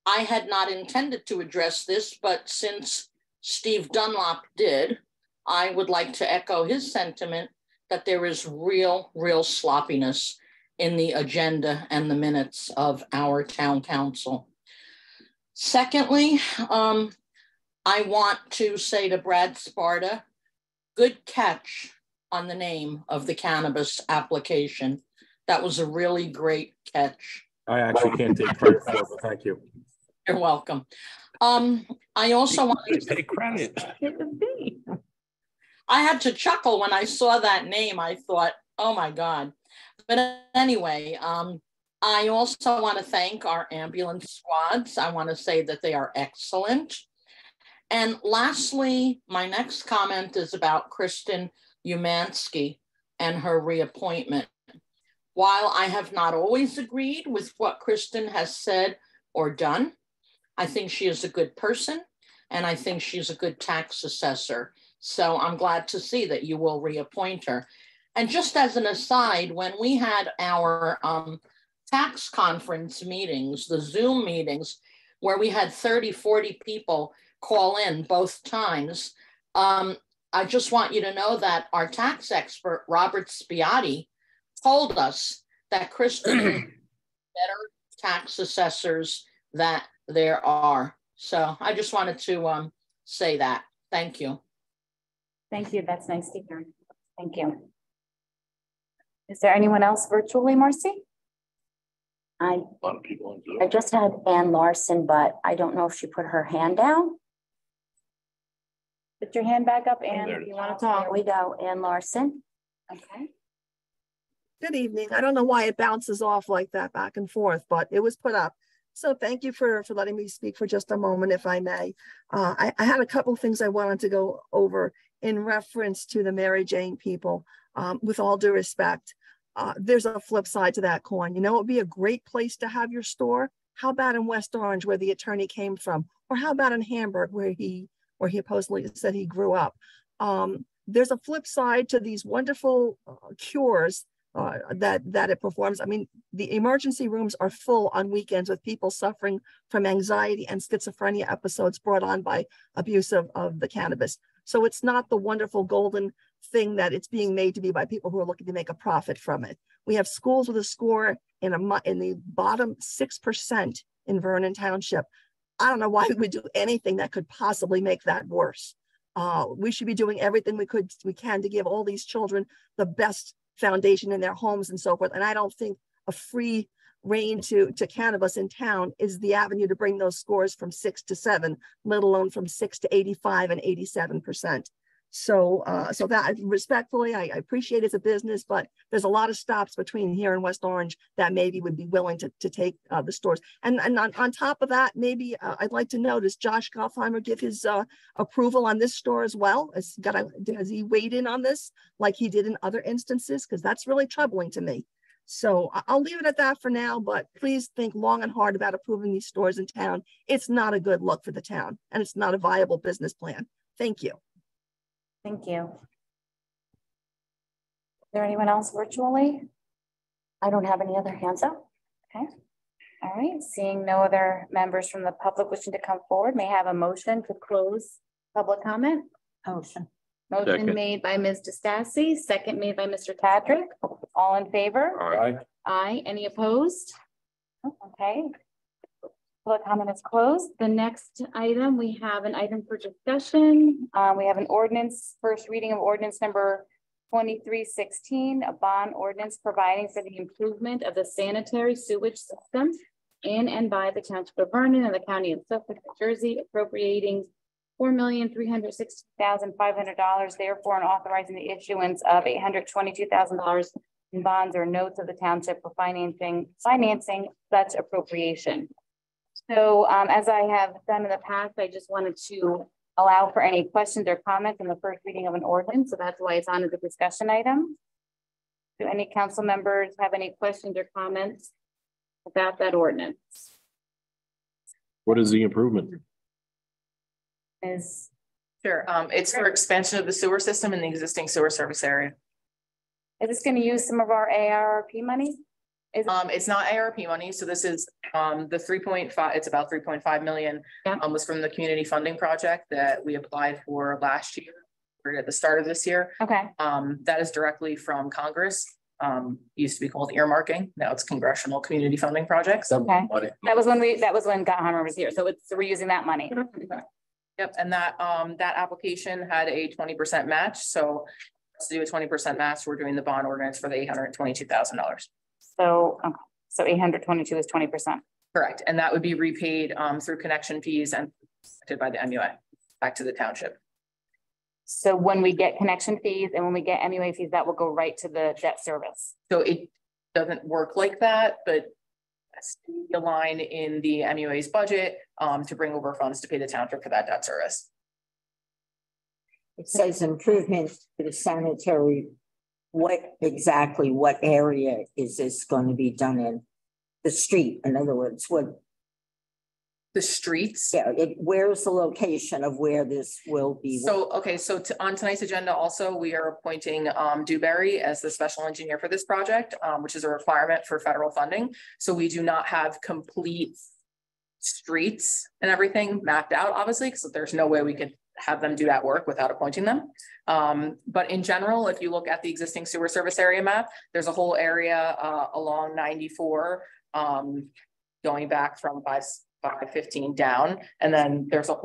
I had not intended to address this, but since Steve Dunlop did, I would like to echo his sentiment that there is real sloppiness in the agenda and the minutes of our town council. Secondly, I want to say to Brad Sparta, good catch on the name of the cannabis application. That was a really great catch. I actually can't take credit for it, but thank you. You're welcome. I also want to take credit. I had to chuckle when I saw that name. I thought, oh my God. But anyway, I also want to thank our ambulance squads. I want to say that they are excellent. And lastly, my next comment is about Kristen Umansky and her reappointment. While I have not always agreed with what Kristen has said or done, I think she is a good person, and I think she's a good tax assessor. So I'm glad to see that you will reappoint her. And just as an aside, when we had our tax conference meetings, the Zoom meetings, where we had 30, 40 people call in both times, I just want you to know that our tax expert, Robert Spiati, told us that Kristen is better tax assessors that there are. So I just wanted to say that. Thank you. Thank you. That's nice to hear. Thank you. Is there anyone else virtually, Marcy? I just had Ann Larson, but I don't know if she put her hand down. Put your hand back up, Ann, if you want to talk. Here we go, Ann Larson. Okay. Good evening. I don't know why it bounces off like that back and forth, but it was put up. So thank you for letting me speak for just a moment, if I may. I had a couple of things I wanted to go over in reference to the Mary Jane people. With all due respect, there's a flip side to that coin. You know, it would be a great place to have your store. How about in West Orange, where the attorney came from? Or how about in Hamburg, where he supposedly said he grew up? There's a flip side to these wonderful cures that it performs. I mean, the emergency rooms are full on weekends with people suffering from anxiety and schizophrenia episodes brought on by abuse of the cannabis. So it's not the wonderful golden thing that it's being made to be by people who are looking to make a profit from it. We have schools with a score in the bottom 6% in Vernon Township. I don't know why we would do anything that could possibly make that worse. We should be doing everything we can to give all these children the best foundation in their homes and so forth. And I don't think a free reign to cannabis in town is the avenue to bring those scores from 6 to 7, let alone from 6 to 85 and 87%. So that respectfully, I appreciate it's a business, but there's a lot of stops between here and West Orange that maybe would be willing to take the stores. And on top of that, maybe I'd like to know, does Josh Goffheimer give his approval on this store as well? Has he weighed in on this like he did in other instances? Because that's really troubling to me. So I'll leave it at that for now, but please think long and hard about approving these stores in town. It's not a good look for the town, and it's not a viable business plan. Thank you. Thank you. Is there anyone else virtually? I don't have any other hands up. Okay. All right. Seeing no other members from the public wishing to come forward, may I have a motion to close public comment? Motion. Motion Second. made by Ms. DeStassi, second made by Mr. Tadrick. All in favor? Aye. Aye. Any opposed? Okay. Public comment is closed. The next item, we have an item for discussion. We have an ordinance, first reading of ordinance number 2316, a bond ordinance providing for the improvement of the sanitary sewage system in and by the Township of Vernon and the County of Suffolk, New Jersey, appropriating $4,360,500, therefore, and authorizing the issuance of $822,000 in bonds or notes of the township for financing such appropriation. So as I have done in the past, I just wanted to allow for any questions or comments in the first reading of an ordinance. So that's why it's on as a discussion item. Do any council members have any questions or comments about that ordinance? What is the improvement? Sure. It's for expansion of the sewer system in the existing sewer service area. Is this going to use some of our ARP money? It's not ARP money. So this is the 3.5, it's about 3.5 million was from the community funding project that we applied for last year or at the start of this year. Okay. That is directly from Congress. Used to be called earmarking. Now it's congressional community funding projects. Okay. That was when Gottheimer was here. So we're using that money. Yep. And that application had a 20% match. So to do a 20% match, we're doing the bond ordinance for the $822,000. So 822 is 20%. Correct. And that would be repaid through connection fees and by the MUA back to the township. So when we get connection fees and when we get MUA fees, that will go right to the debt service. So it doesn't work like that, but the line in the MUA's budget to bring over funds to pay the township for that debt service. It says improvements to the sanitary. What area is this going to be done in? The street, in other words, what? The streets? Yeah, where's the location of where this will be? So, okay, so on tonight's agenda also, we are appointing Dewberry as the special engineer for this project, which is a requirement for federal funding. So we do not have complete streets and everything mapped out, obviously, because there's no way we could have them do that work without appointing them. But in general, if you look at the existing sewer service area map, there's a whole area along 94 going back from 515 down. And then there's the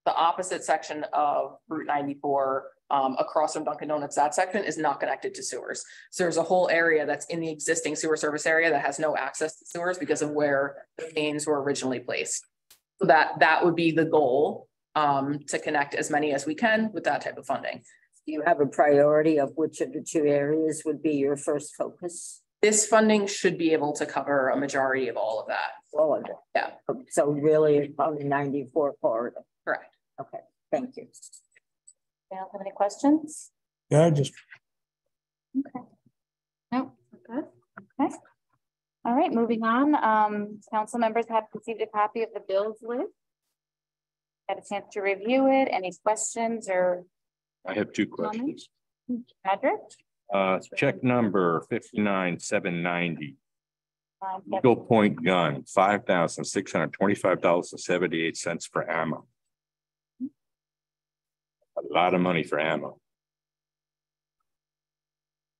opposite section of Route 94 across from Dunkin' Donuts. That section is not connected to sewers. So there's a whole area that's in the existing sewer service area that has no access to sewers because of where the mains were originally placed. So that would be the goal, to connect as many as we can with that type of funding. Do you have a priority of which of the two areas would be your first focus? This funding should be able to cover a majority of all of that. All of it? Yeah. So really on the 94 corridor? Correct. Okay, thank you. Anyone have any questions? Yeah, I just. Okay. No, good. Okay. All right, moving on. Council members have received a copy of the bills list. Had a chance to review it. Any questions or? I have two questions. Patrick? Check number 59790. Eagle Point gun, $5,625.78 for ammo. A lot of money for ammo.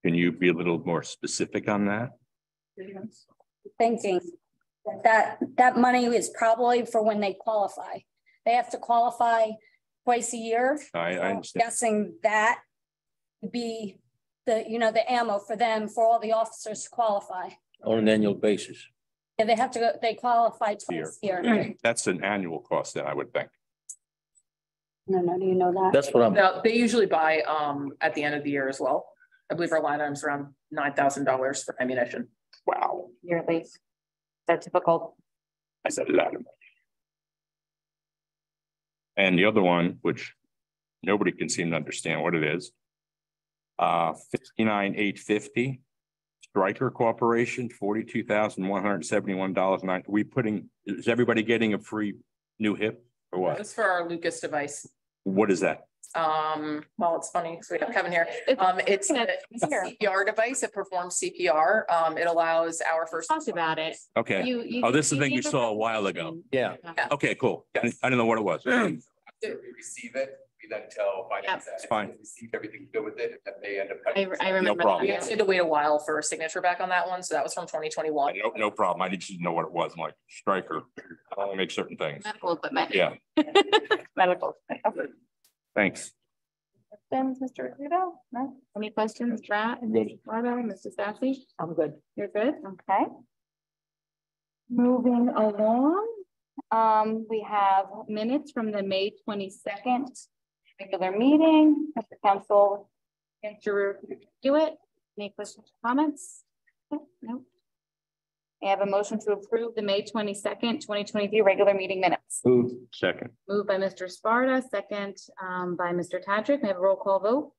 Can you be a little more specific on that? Thinking that money is probably for when they qualify. They have to qualify twice a year. I understand. Guessing that would be the ammo for them, for all the officers to qualify. On an annual basis. Yeah, they qualify twice a year. That's an annual cost then, I would think. No, do you know that? That's what I'm. No, they usually buy at the end of the year as well. I believe our line item's around $9,000 for ammunition. Wow. Yearly. That's typical. That's a lot of money. And the other one, which nobody can seem to understand what it is, 59,850. Stryker Corporation, $42,171.09. Is everybody getting a free new hip or what? That's for our Lucas device. What is that? Well, it's funny. So we have Kevin here. It's a CPR device. It performs CPR. It allows our first. Talked about it. Okay. This is the thing you saw a while ago. Yeah. Okay, cool. I didn't know what it was. After we receive it, we then tell finance that it's fine. we received everything good with it, and they end up. I remember. No problem. We had to wait a while for a signature back on that one. So that was from 2021. No problem. I need to know what it was. I'm like, Stryker, I want to make certain things. Medical equipment. Yeah. Medical. Okay. Thanks. Mr. Rudo? No? Any questions, Matt? I'm good. Mr. Sassy? I'm good. You're good? Okay. Moving along. We have minutes from the May 22nd regular meeting. Has the council chance to review it? Any questions or comments? No. May I have a motion to approve the May 22nd, 2023 regular meeting minutes? Move. Second. Moved by Mr. Sparta, second by Mr. Tadrick. May I have a roll call vote?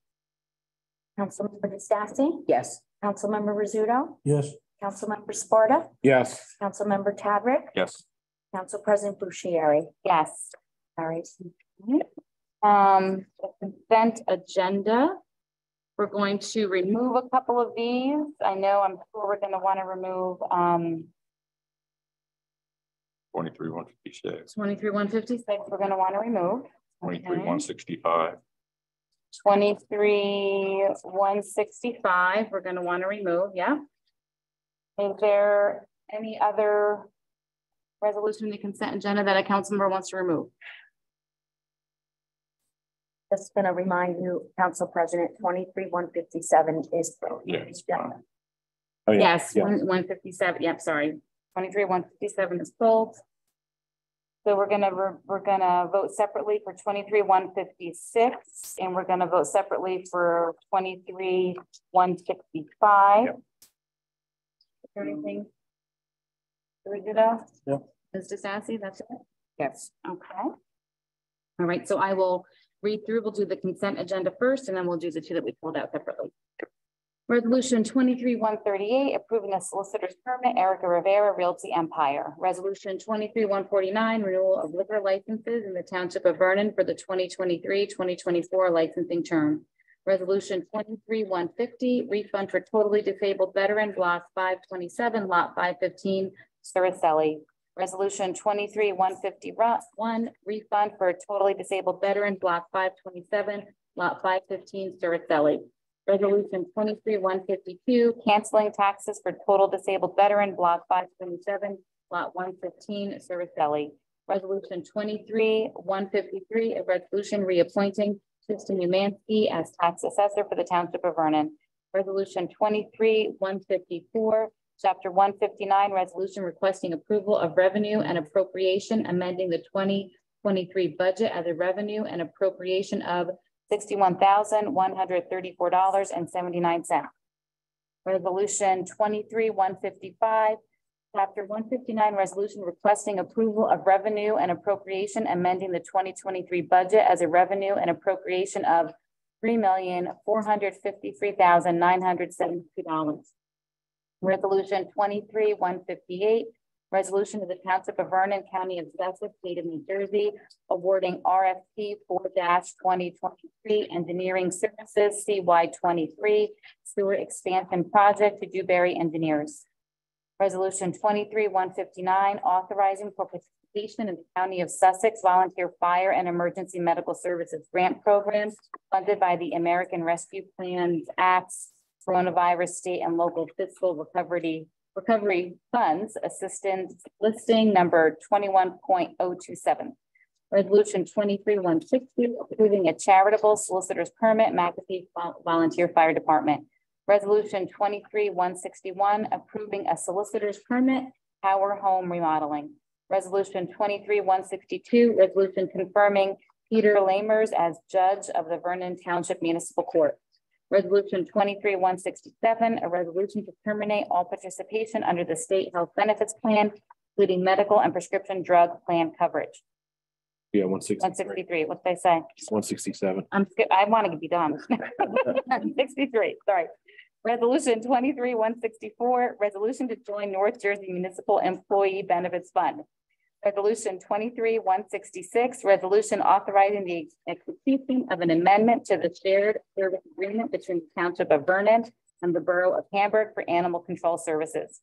Councilmember Stassy? Yes. Councilmember Rizzuto? Yes. Councilmember Sparta? Yes. Councilmember Tadrick? Yes. Council President Bushieri? Yes. All right. The consent agenda. We're going to remove a couple of these. I'm sure we're going to want to remove 23-156. 23-156. We're going to want to remove 23-165. 23-165. We're going to want to remove. Yeah. Is there any other resolution in the consent agenda that a council member wants to remove? Just going to remind you, Council President, 23-157 is. Yeah. Oh, yeah. Yes, Yeah. 157. Yep, sorry. 23-157 is pulled. So we're gonna vote separately for 23-156, and we're gonna vote separately for 23-165. Yep. Is there anything? Do we do that? Yeah. Mr. Sassy, that's it? Yes. Okay. All right, so I will read through. We'll do the consent agenda first, and then we'll do the two that we pulled out separately. Resolution 23-138, approving a solicitor's permit, Erica Rivera, Realty Empire. Resolution 23-149, renewal of liquor licenses in the Township of Vernon for the 2023-2024 licensing term. Resolution 23-150, refund for totally disabled veteran, block 527, lot 515, Saracelli. Resolution 23-151, refund for totally disabled veteran, block 527, lot 515, Saracelli. Resolution 23-152, canceling taxes for total disabled veteran, block 527, lot 115, Saracelli. Resolution 23-153, a resolution reappointing Kristen Umansky as tax assessor for the Township of Vernon. Resolution 23-154, Chapter 159, resolution requesting approval of revenue and appropriation, amending the 2023 budget as a revenue and appropriation of $61,134.79. Resolution 23-155, Chapter 159, resolution requesting approval of revenue and appropriation, amending the 2023 budget as a revenue and appropriation of $3,453,972. Resolution 23-158, resolution of the Township of Vernon, County of Sussex, State of New Jersey, awarding RFP 4-2023 Engineering Services CY23 Sewer Expansion Project to Dewberry Engineers. Resolution 23-159, authorizing for participation in the County of Sussex Volunteer Fire and Emergency Medical Services Grant Program funded by the American Rescue Plan Act's Coronavirus State and Local Fiscal Recovery Funds Assistance Listing number 21.027. Resolution 23-160, approving a charitable solicitor's permit, McAfee Volunteer Fire Department. Resolution 23-161, approving a solicitor's permit, Power Home Remodeling. Resolution 23-162, resolution confirming Peter Lamers as judge of the Vernon Township Municipal Court. Resolution 23-167, a resolution to terminate all participation under the State Health Benefits Plan, including medical and prescription drug plan coverage. Yeah, 163. What did I say? 167. I want to be done. 63, sorry. Resolution 23-164, resolution to join North Jersey Municipal Employee Benefits Fund. Resolution 23-166, resolution authorizing the execution of an amendment to the shared service agreement between the Township of Vernon and the Borough of Hamburg for animal control services.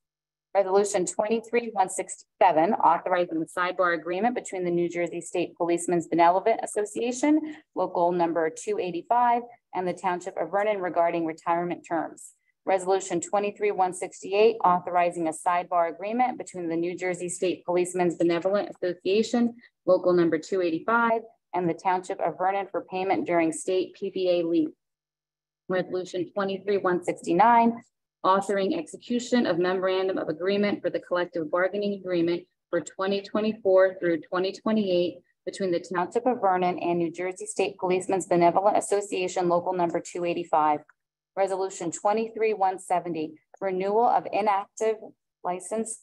Resolution 23-167, authorizing the sidebar agreement between the New Jersey State Policemen's Benevolent Association, local number 285, and the Township of Vernon regarding retirement terms. Resolution 23-168, authorizing a sidebar agreement between the New Jersey State Policemen's Benevolent Association, local number 285, and the Township of Vernon for payment during state PPA leave. Resolution 23-169, authoring execution of memorandum of agreement for the collective bargaining agreement for 2024 through 2028 between the Township of Vernon and New Jersey State Policemen's Benevolent Association, local number 285. Resolution 23-170, renewal of inactive license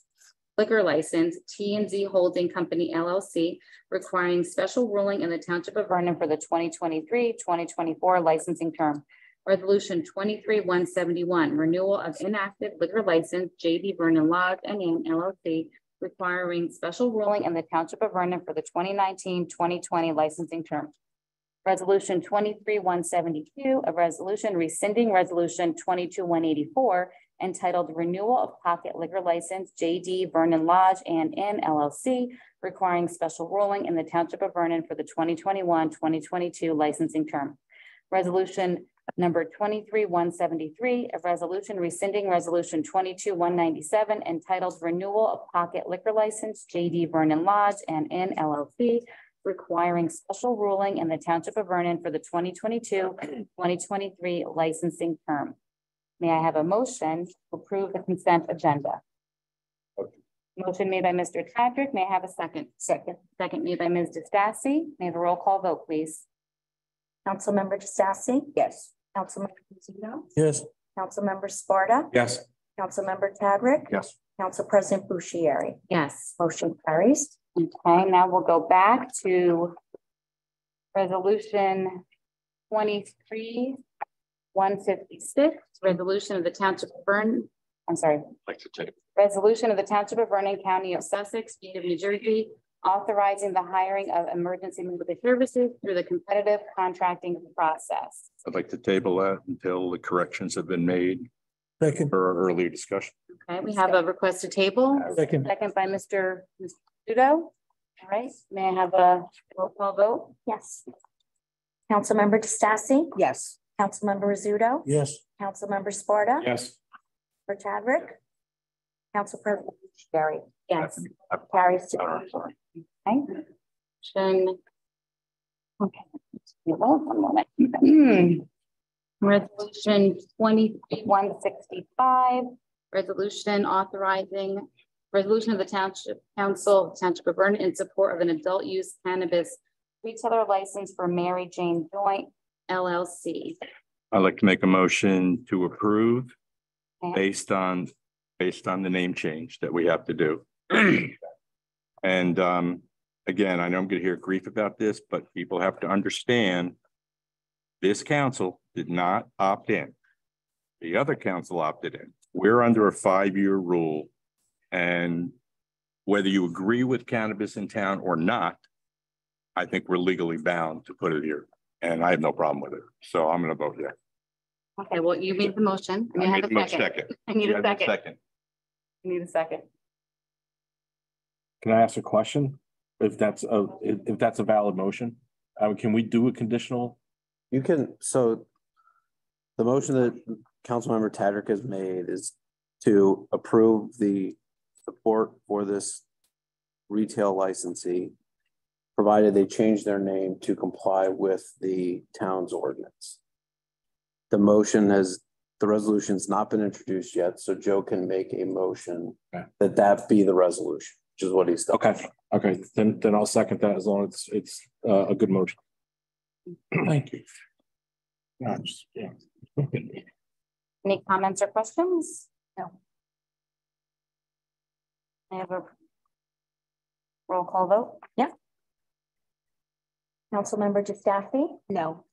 liquor license, T&Z Holding Company LLC, requiring special ruling in the Township of Vernon for the 2023-2024 licensing term. Resolution 23-171, renewal of inactive liquor license, JD Vernon Lodge and Inn LLC, requiring special ruling in the Township of Vernon for the 2019-2020 licensing term. Resolution 23-172, a resolution rescinding resolution 22-184, entitled Renewal of Pocket Liquor License, JD Vernon Lodge and Inn LLC, requiring special ruling in the Township of Vernon for the 2021-2022 licensing term. Resolution number 23-173, a resolution rescinding resolution 22-197, entitled Renewal of Pocket Liquor License, JD Vernon Lodge and Inn LLC, requiring special ruling in the Township of Vernon for the 2022-2023 licensing term. May I have a motion to approve the consent agenda? Motion made by Mr. Tadrick. May I have a second? Second. Second made by Ms. DeStassi. May I have a roll call vote, please? Councilmember DeStassi? Yes. Councilmember Zito? Yes. Councilmember Sparta? Yes. Councilmember Tadrick? Yes. Council President Bushieri? Yes. Motion carries. Okay, now we'll go back to resolution 23-156, resolution of the Township of Vernon. I'm sorry. Like to take. Resolution of the Township of Vernon, County of Sussex, State of New Jersey, authorizing the hiring of emergency medical services through the competitive contracting process. I'd like to table that until the corrections have been made. Second. For our earlier discussion. Okay, we have a request to table. Second. Second by Mr. Studo. All right, may I have a roll call vote? Yes. Councilmember DeStassi? Yes. Councilmember Rizzuto? Yes. Councilmember Sparta? Yes. For Tadrick? Council President Bushieri? Yes. Carries to. Okay. Okay. One moment. Resolution 23-165, resolution authorizing resolution of the Township Council, Township of Vernon, in support of an adult use cannabis retailer license for Mary Jane Joint LLC. I'd like to make a motion to approve based on the name change that we have to do. And again, I know I'm going to hear grief about this, but people have to understand this council did not opt in. The other council opted in. We're under a 5-year rule, and whether you agree with cannabis in town or not, I think we're legally bound to put it here, and I have no problem with it. So I'm going to vote yes. Okay, well, you made the motion. I made the second. I need a second. Second. I need a second. Can I ask a question? If that's a valid motion, can we do a conditional? You can, so the motion that Councilmember Tadrick has made is to approve the support for this retail licensee, provided they change their name to comply with the town's ordinance. The resolution's not been introduced yet, so Joe can make a motion that be the resolution, which is what he's done. Okay, then I'll second that as long as it's a good motion. Thank you. Yeah. Any comments or questions? No. I have a roll call vote. Yeah. Councilmember DeStassi? No.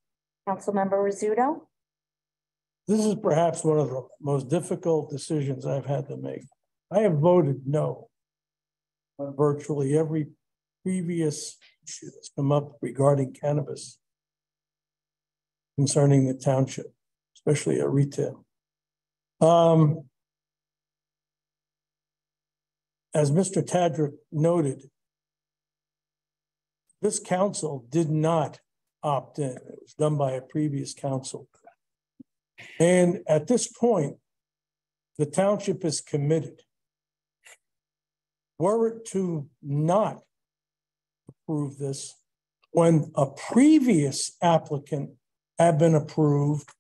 Councilmember Rizzuto? This is perhaps one of the most difficult decisions I've had to make. I have voted no on virtually every previous issue that's come up regarding cannabis concerning the township, especially a retail. As Mr. Tadrick noted, this council did not opt in. It was done by a previous council. And at this point, the township is committed. Were it to not approve this, when a previous applicant had been approved,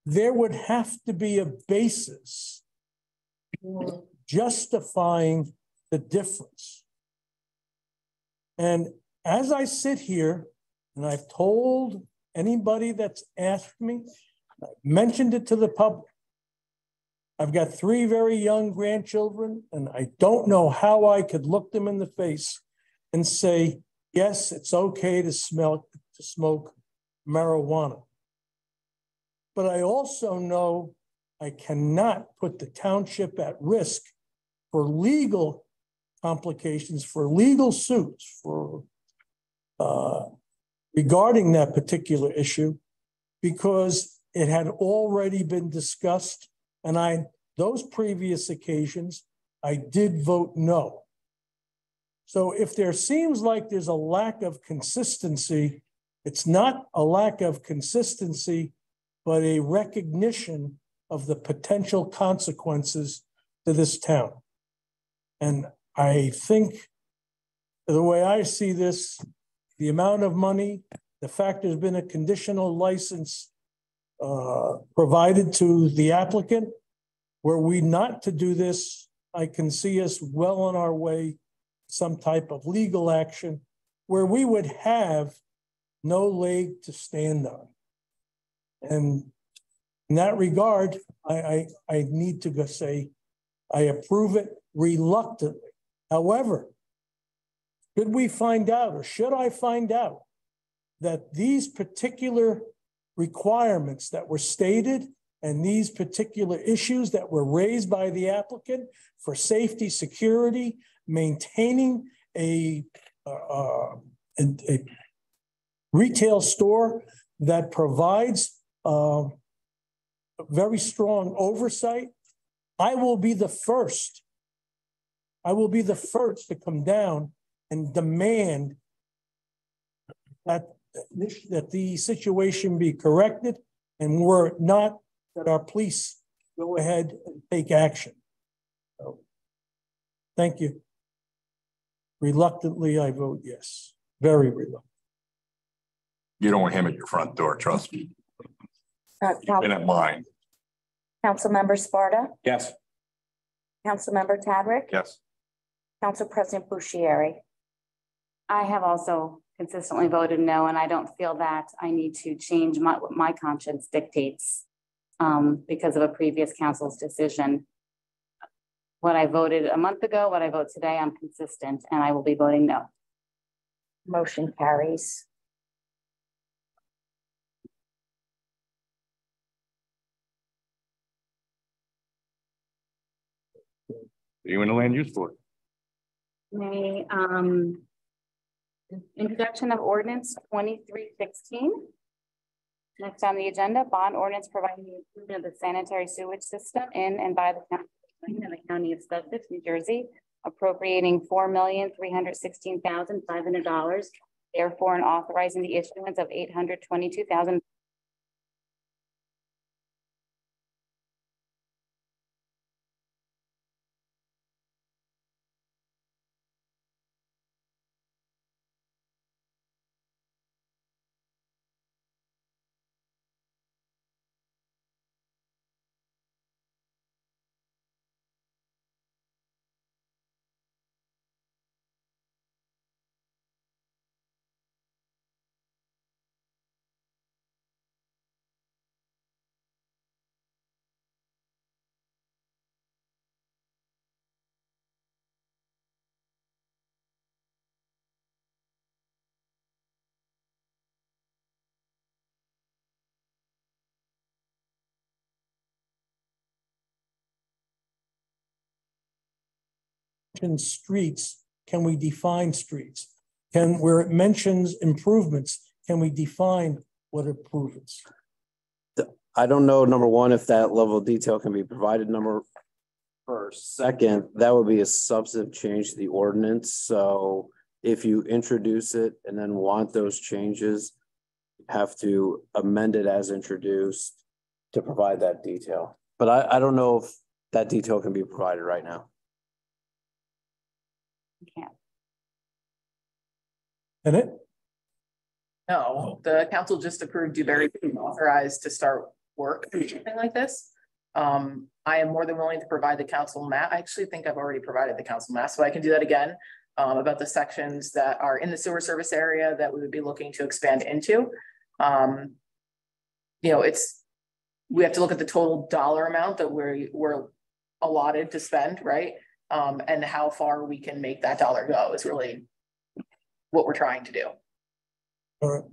there would have to be a basis justifying the difference. And as I sit here, and I've told anybody that's asked me, I've mentioned it to the public, I've got 3 very young grandchildren, and I don't know how I could look them in the face and say, yes, it's okay to smoke marijuana. But I also know I cannot put the township at risk for legal complications, for legal suits, for regarding that particular issue, because it had already been discussed, and those previous occasions, I did vote no. So if there seems like there's a lack of consistency, it's not a lack of consistency, but a recognition of the potential consequences to this town. And I think the way I see this, the amount of money, the fact there's been a conditional license provided to the applicant, were we not to do this, I can see us well on our way to some type of legal action where we would have no leg to stand on. And in that regard, I need to go say, I approve it reluctantly. However, should we find out, or should I find out, that these particular requirements that were stated and these particular issues that were raised by the applicant for safety, security, maintaining a retail store that provides very strong oversight, I will be the first. I will be the first to come down and demand that the situation be corrected, and were it not, that our police go ahead and take action. So, thank you. Reluctantly, I vote yes. Very reluctant. You don't want him at your front door, trust me. And at mine. Councilmember Sparta, Yes. Councilmember Tadrick, Yes. Council President Bushieri. I have also consistently voted no, and I don't feel that I need to change what my conscience dictates because of a previous council's decision. What I voted a month ago, what I vote today, I'm consistent, and I will be voting no. Motion carries. Are you in the land use board? Introduction of ordinance 2316. Next on the agenda, bond ordinance providing the improvement of the sanitary sewage system in and by the county in the county of Sussex, New Jersey, appropriating $4,316,500, therefore, and authorizing the issuance of $822,000. Streets, can we define streets? Where it mentions improvements, can we define what improvements? I don't know, number one, if that level of detail can be provided, first. Second, that would be a substantive change to the ordinance. So if you introduce it and then want those changes, you have to amend it as introduced to provide that detail. But I don't know if that detail can be provided right now. Can't. And it? No, the council just approved Dewberry being authorized to start work or something like this. I am more than willing to provide the council map. I actually think I've already provided the council map, so I can do that again about the sections that are in the sewer service area that we would be looking to expand into. You know, it's we have to look at the total dollar amount that we're allotted to spend, right? And how far we can make that dollar go is really what we're trying to do. All right.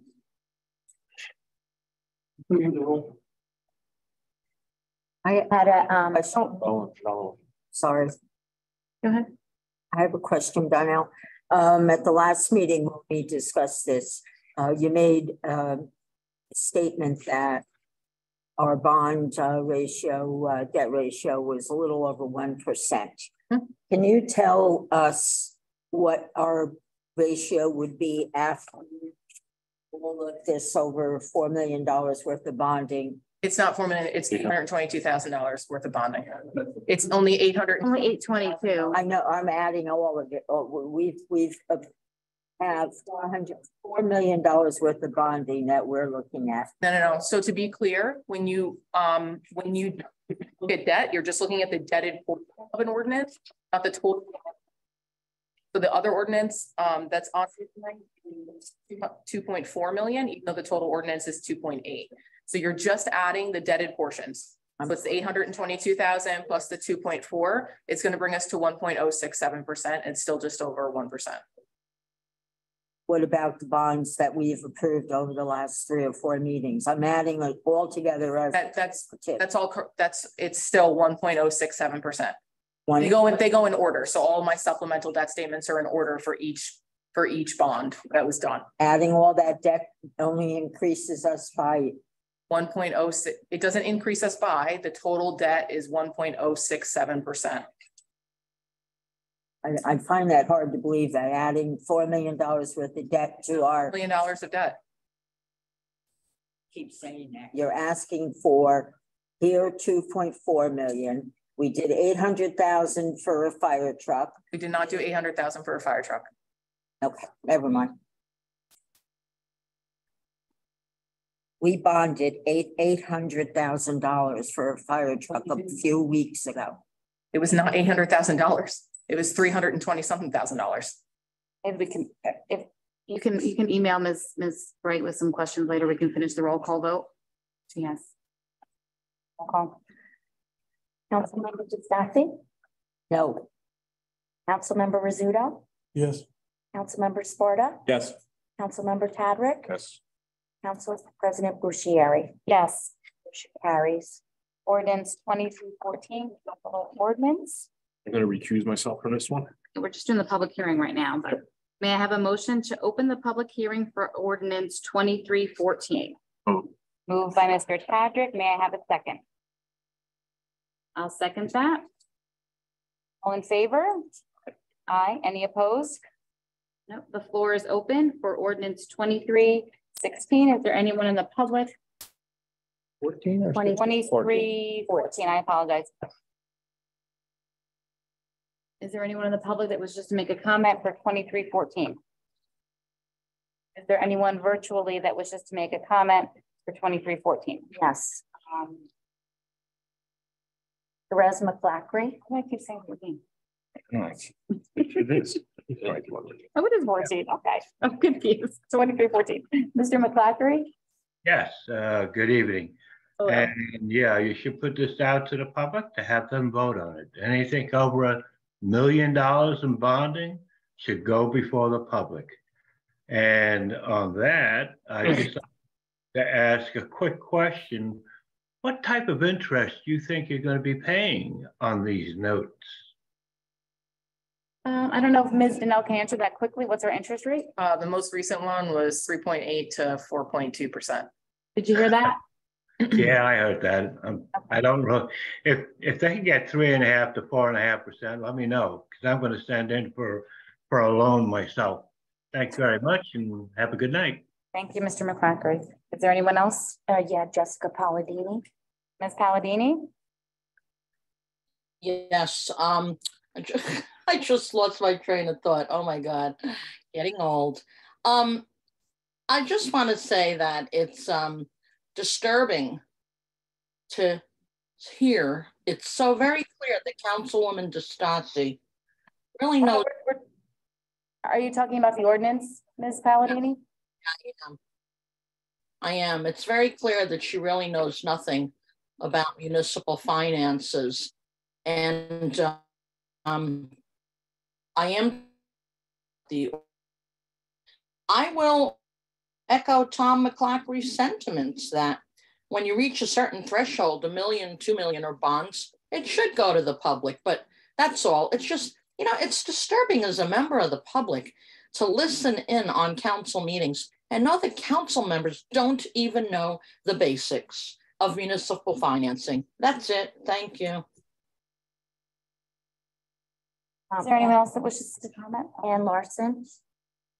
I had a, Sorry. Go ahead. I have a question, Donnell. At the last meeting, when we discussed this, you made a statement that our bond ratio, debt ratio was a little over 1%. Can you tell us what our ratio would be after all of this over $4 million worth of bonding? It's not $4 million, it's $822,000 worth of bonding. It's only 800. Only 822. I know, I'm adding all of it. Oh, we've have $4 million worth of bonding that we're looking at. No. So to be clear, when you look at debt, you're just looking at the debted portion of an ordinance, not the total. So the other ordinance that's on 2.4 million, even though the total ordinance is 2.8. So you're just adding the debted portions. So it's the 822,000 plus the 2.4. It's going to bring us to 1.067%. It's still just over 1%. What about the bonds that we've approved over the last 3 or 4 meetings? I'm adding it all together. As that's all. It's still 1.067%. They go in order. So all my supplemental debt statements are in order for each bond that was done. Adding all that debt only increases us by 1.06. It doesn't increase us by, the total debt is 1.067%. I find that hard to believe that adding $4 million worth of debt to our $1 million of debt. Keep saying that. You're asking for here 2.4 million. We did 800,000 for a fire truck. We did not do 800,000 for a fire truck. Okay, never mind. We bonded $800,000 for a fire truck a few weeks ago. It was not $800,000. It was $320-something thousand. Maybe we can, if you can email Ms. Bright with some questions later. We can finish the roll call vote. Yes. Roll call. Councilmember Giuseppe? No. Councilmember Rizzuto? Yes. Councilmember Sparta? Yes. Councilmember Tadrick? Yes. Council President Bushieri? Yes. Motion carries. Ordinance 2314, capital ordinance. I'm going to recuse myself from this one. We're just doing the public hearing right now, but may I have a motion to open the public hearing for ordinance 2314? Moved by Mr. Tadrick. May I have a second? I'll second that. All in favor? Aye. Any opposed? No, the floor is open for ordinance 2316. Is there anyone in the public? 14 or 2314. I apologize. Is there anyone in the public that was just to make a comment for 2314? Is there anyone virtually that was just to make a comment for 2314? Yes. Therese McClackery. Why do I keep saying 14? Nice. It is. Oh, it is 14. Okay. I'm confused. 2314. Mr. McClackery? Yes, good evening. Hello. And yeah, you should put this out to the public to have them vote on it. Anything over $1 million in bonding should go before the public. And on that, I just like to ask a quick question. What type of interest do you think you're going to be paying on these notes? I don't know if Ms. Donnell can answer that quickly. What's our interest rate? The most recent one was 3.8 to 4.2%. Did you hear that? Yeah, I heard that. I don't know if they can get 3.5 to 4.5%. Let me know, because I'm going to send in for a loan myself. Thanks very much, and have a good night. Thank you, Mr. McClackery. Is there anyone else? Yeah, Jessica Palladini. Ms. Palladini? Yes. I just lost my train of thought. Oh my God, getting old. I just want to say that it's disturbing to hear. It's so very clear that Councilwoman DeStasi really knows. Are you talking about the ordinance, Ms. Palladini? I am. It's very clear that she really knows nothing about municipal finances. And I will echo Tom McClackery's sentiments that when you reach a certain threshold, 1 million, 2 million or bonds, it should go to the public, but that's all. It's just, you know, it's disturbing as a member of the public to listen in on council meetings and know that council members don't even know the basics of municipal financing. That's it. Thank you. Is there anyone else that wishes to comment? Ann Larson.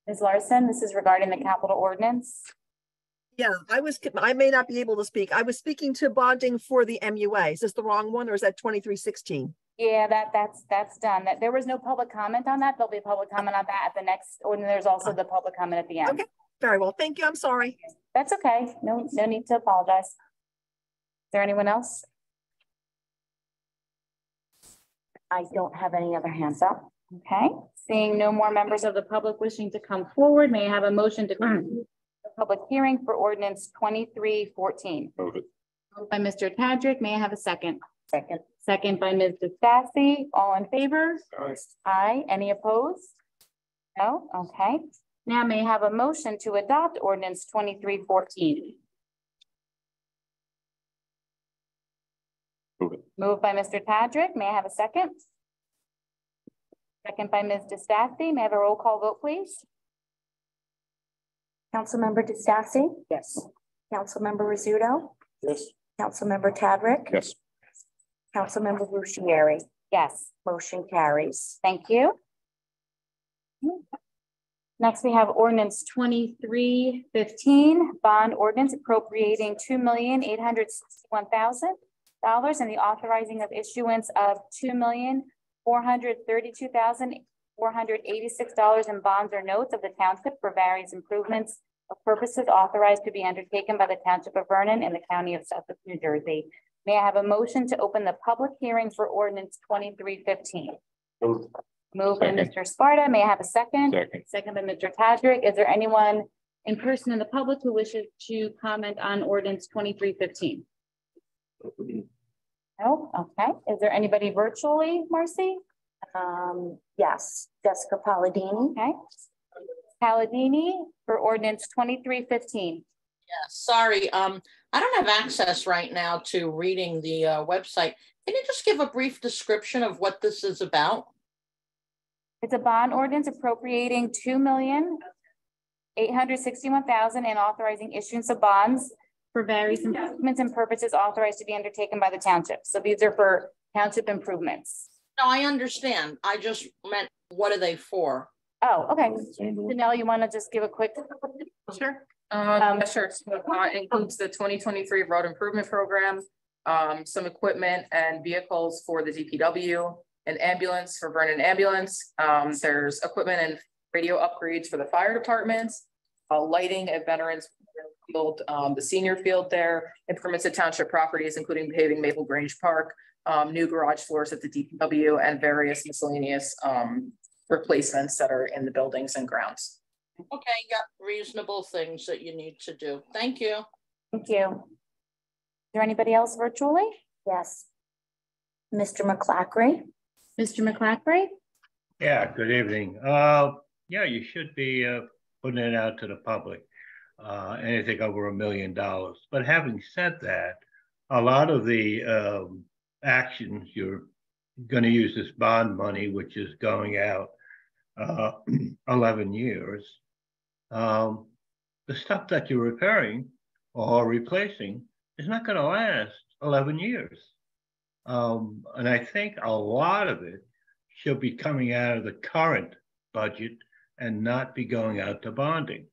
Ms. Larson, this is regarding the capital ordinance. Yeah, I may not be able to speak. I was speaking to bonding for the MUA. Is this the wrong one or is that 2316? Yeah, that's done. That there was no public comment on that. There'll be public comment on that at the next, or there's also the public comment at the end. Okay, very well. Thank you. I'm sorry. That's okay. No need to apologize. Is there anyone else? I don't have any other hands up. Okay, seeing no more members of the public wishing to come forward, may I have a motion to conclude the public hearing for ordinance 2314? Move it. Moved by Mr. Tadrick. May I have a second? Second. Second by Ms. DeStassi. All in favor? Aye. Aye. Any opposed? No? Okay. Now may I have a motion to adopt ordinance 2314? Move it. Moved by Mr. Tadrick. May I have a second? Second by Ms. DeStassi. May I have a roll call vote, please? Councilmember DeStassi? Yes. Councilmember Rizzuto? Yes. Councilmember Tadrick? Yes. Councilmember Ruscieri? Yes. Motion carries. Thank you. Next, we have ordinance 2315, bond ordinance appropriating $2,861,000 and the authorizing of issuance of $2,432,486 in bonds or notes of the township for various improvements of purposes authorized to be undertaken by the Township of Vernon in the County of Suffolk, New Jersey. May I have a motion to open the public hearing for ordinance 2315? Moved by Mr. Sparta. May I have a second? Second. Second by Mr. Tadrick. Is there anyone in person in the public who wishes to comment on ordinance 2315? No? Okay. Is there anybody virtually, Marcy? Yes, Jessica Palladini. Okay. Palladini for ordinance 2315. Yeah, sorry. I don't have access right now to reading the website. Can you just give a brief description of what this is about? It's a bond ordinance appropriating $2,861,000 and authorizing issuance of bonds for various improvements and purposes authorized to be undertaken by the township. So these are for township improvements. No, I understand. I just meant, what are they for? Oh, okay. Danelle, you want to just give a quick? Sure. Sure. So, it includes the 2023 road improvement program, some equipment and vehicles for the DPW, an ambulance for Vernon Ambulance. There's equipment and radio upgrades for the fire departments, lighting at Veterans Field, the senior field there, improvements at township properties, including paving Maple Grange Park, new garage floors at the DPW, and various miscellaneous replacements that are in the buildings and grounds. Okay, yeah, reasonable things that you need to do. Thank you. Thank you. Is there anybody else virtually? Yes. Mr. McClackery. Mr. McClackery? Yeah, good evening. Yeah, you should be putting it out to the public, anything over $1 million. But having said that, a lot of the actions you're going to use this bond money, which is going out 11 years, the stuff that you're repairing or replacing is not going to last 11 years. And I think a lot of it should be coming out of the current budget and not be going out to bonding.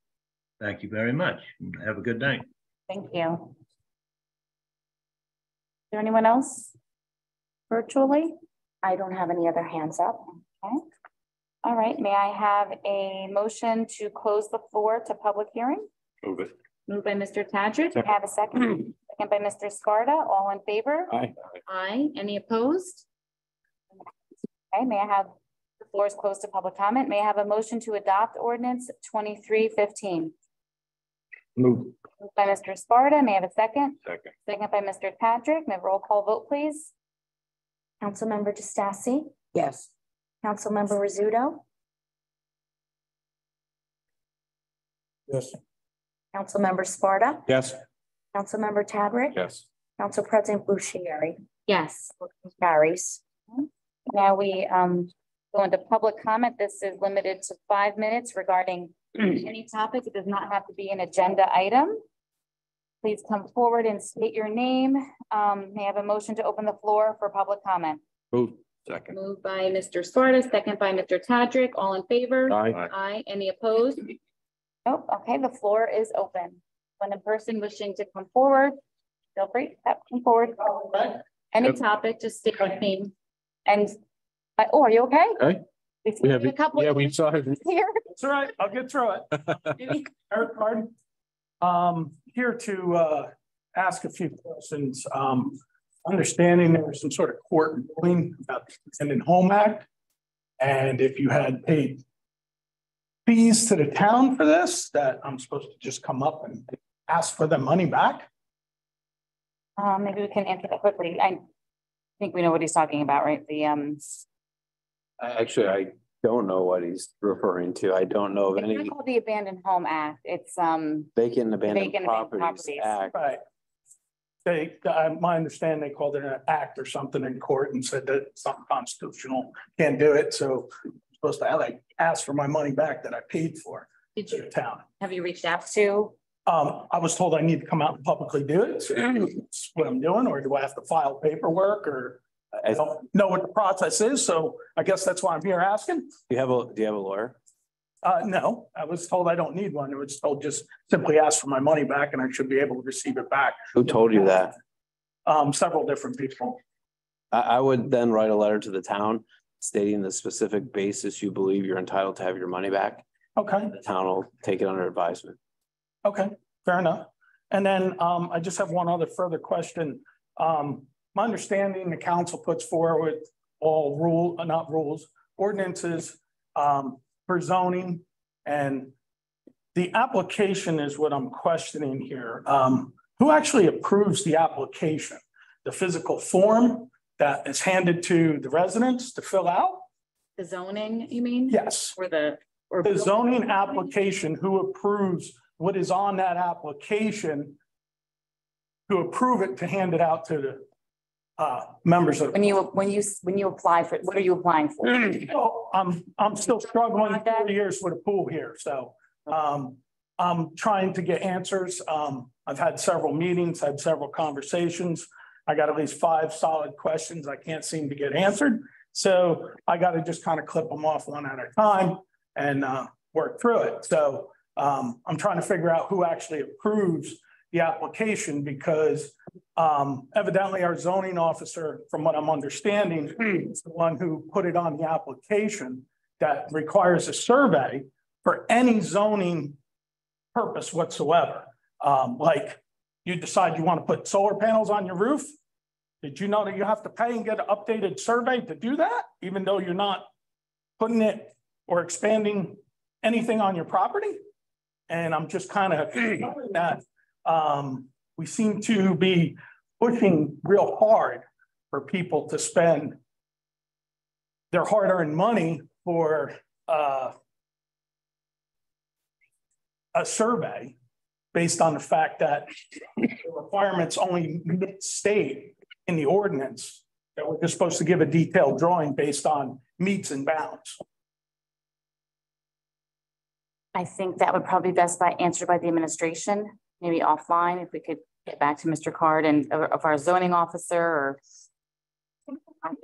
Thank you very much. Have a good night. Thank you. Is there anyone else virtually? I don't have any other hands up. Okay. All right. May I have a motion to close the floor to public hearing? Move it. Moved by Mr. Tadrick. May I have a second? Second by Mr. Sparta. All in favor? Aye. Aye. Any opposed? Okay. May I have the floor is closed to public comment? May I have a motion to adopt ordinance 2315? Move. Moved by Mr. Sparta. May I have a second? Second. Second by Mr. Patrick. May I have a roll call vote, please? Councilmember DeStacy, Yes. Councilmember Rizzuto, Yes. Councilmember Sparta, Yes. Councilmember Tadrick. Yes. Council President Bucieri. Yes. Motion carries. Now we go into public comment. This is limited to 5 minutes regarding any topic. It does not have to be an agenda item. Please come forward and state your name. May I have a motion to open the floor for public comment? Move. Second. Moved by Mr. Sparta, second by Mr. Tadrick. All in favor? Aye. Aye. Any opposed? Oh, okay. The floor is open. When a person wishing to come forward, feel free to come forward. Any topic, just state your name. And oh, are you okay? Okay. We have, a couple. yeah, we saw it. Here. That's all right. I'll get through it. Eric Martin, here to ask a few questions. Understanding there was some sort of court ruling about the Independent Home Act. And if you had paid fees to the town for this, that I'm supposed to just come up and ask for the money back? Maybe we can answer that quickly. I think we know what he's talking about, right? The Actually, I don't know what he's referring to. I don't know of it's any not called the Abandoned Home Act. It's vacant and abandoned Vacant properties act. Right. My understanding, they called it an act or something in court and said that it's unconstitutional, can't do it. So I'm supposed to like ask for my money back that I paid for. Did to the town? Have you reached out to? I was told I need to come out and publicly do it. So that's what I'm doing, or do I have to file paperwork, or I don't know what the process is. So I guess that's why I'm here asking. Do you have a lawyer? No, I was told I don't need one. I was told just simply ask for my money back and I should be able to receive it back. Who told you that? Several different people. I would then write a letter to the town stating the specific basis you believe you're entitled to have your money back. Okay. The town will take it under advisement. Okay, fair enough. And then I just have one other further question. My understanding, the council puts forward all ordinances for zoning, and the application is what I'm questioning here. Who actually approves the application? The physical form that is handed to the residents to fill out? The zoning, you mean? Yes. Or the zoning application, who approves what is on that application, to approve it, to hand it out to the members of. When you apply for, what are you applying for? Oh, I'm still struggling 4 years with a pool here, so I'm trying to get answers. I've had several meetings, had several conversations. I got at least 5 solid questions I can't seem to get answered. So I got to just kind of clip them off one at a time and work through it. So I'm trying to figure out who actually approves the application, because evidently our zoning officer, from what I'm understanding, is the one who put it on the application that requires a survey for any zoning purpose whatsoever. Like you decide you want to put solar panels on your roof. Did you know that you have to pay and get an updated survey to do that, even though you're not putting it or expanding anything on your property? And I'm just kind of that we seem to be pushing real hard for people to spend their hard-earned money for a survey based on the fact that the requirements only state in the ordinance that we're just supposed to give a detailed drawing based on meets and bounds. I think that would probably be best answered by the administration, maybe offline, if we could get back to Mr. Card and of our zoning officer, or. Not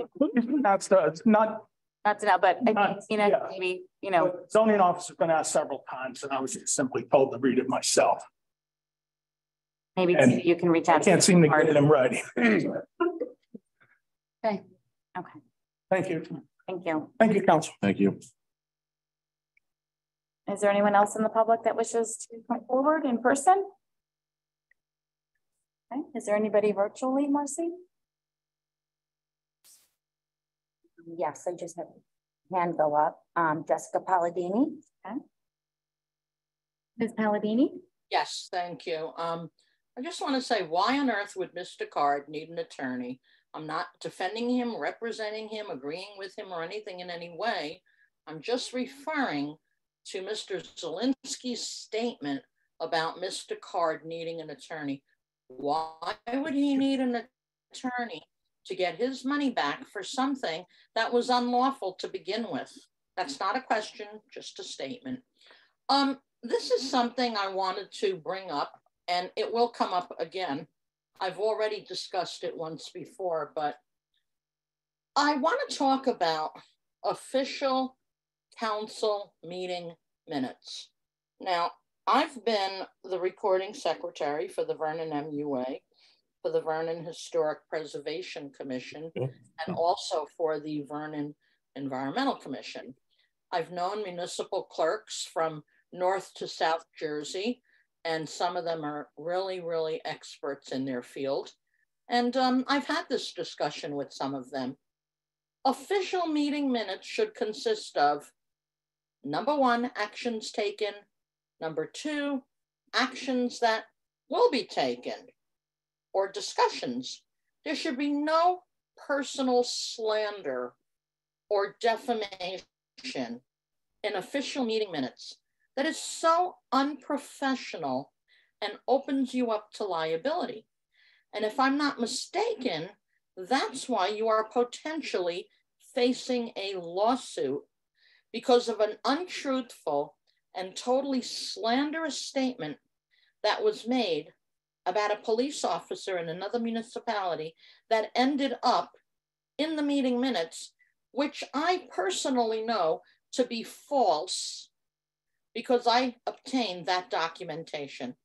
to know, but I think, maybe, zoning officer's been asked several times and I was just simply told to read it myself. Maybe And you can reach out. I can't seem to get them ready. Okay. Thank you. Thank you. Thank you, council. Thank you. Is there anyone else in the public that wishes to come forward in person? Okay. Is there anybody virtually, Marcy? Yes, I just have a hand go up. Jessica Palladini. Okay. Ms. Palladini? Yes, thank you. I just want to say, why on earth would Mr. Card need an attorney? I'm not defending him, representing him, agreeing with him, or anything in any way. I'm just referring to Mr. Zelinski's statement about Mr. Card needing an attorney. Why would he need an attorney to get his money back for something that was unlawful to begin with? That's not a question, just a statement. This is something I wanted to bring up, and it will come up again. I've already discussed it once before, but I want to talk about official council meeting minutes. Now, I've been the recording secretary for the Vernon MUA, for the Vernon Historic Preservation Commission, and also for the Vernon Environmental Commission. I've known municipal clerks from North to South Jersey, and some of them are really, really experts in their field. And I've had this discussion with some of them. Official meeting minutes should consist of, number one, actions taken. Number two, actions that will be taken, or discussions. There should be no personal slander or defamation in official meeting minutes. That is so unprofessional and opens you up to liability. And if I'm not mistaken, that's why you are potentially facing a lawsuit because of an untruthful and totally slanderous statement that was made about a police officer in another municipality that ended up in the meeting minutes, which I personally know to be false because I obtained that documentation.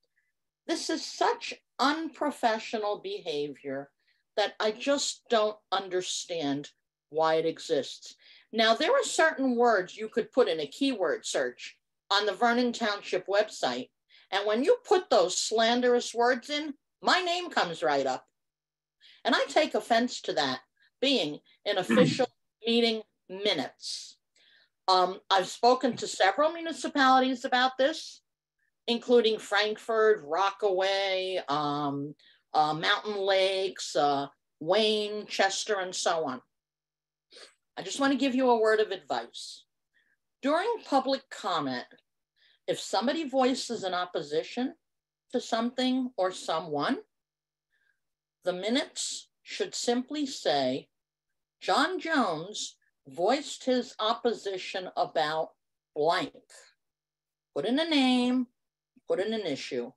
This is such unprofessional behavior that I just don't understand why it exists. Now, there are certain words you could put in a keyword search on the Vernon Township website, and when you put those slanderous words in, my name comes right up. And I take offense to that being in official meeting minutes. I've spoken to several municipalities about this, including Frankfurt, Rockaway, Mountain Lakes, Wayne, Chester, and so on. I just want to give you a word of advice. During public comment, if somebody voices an opposition to something or someone, the minutes should simply say, John Jones voiced his opposition about blank. Put in a name, put in an issue,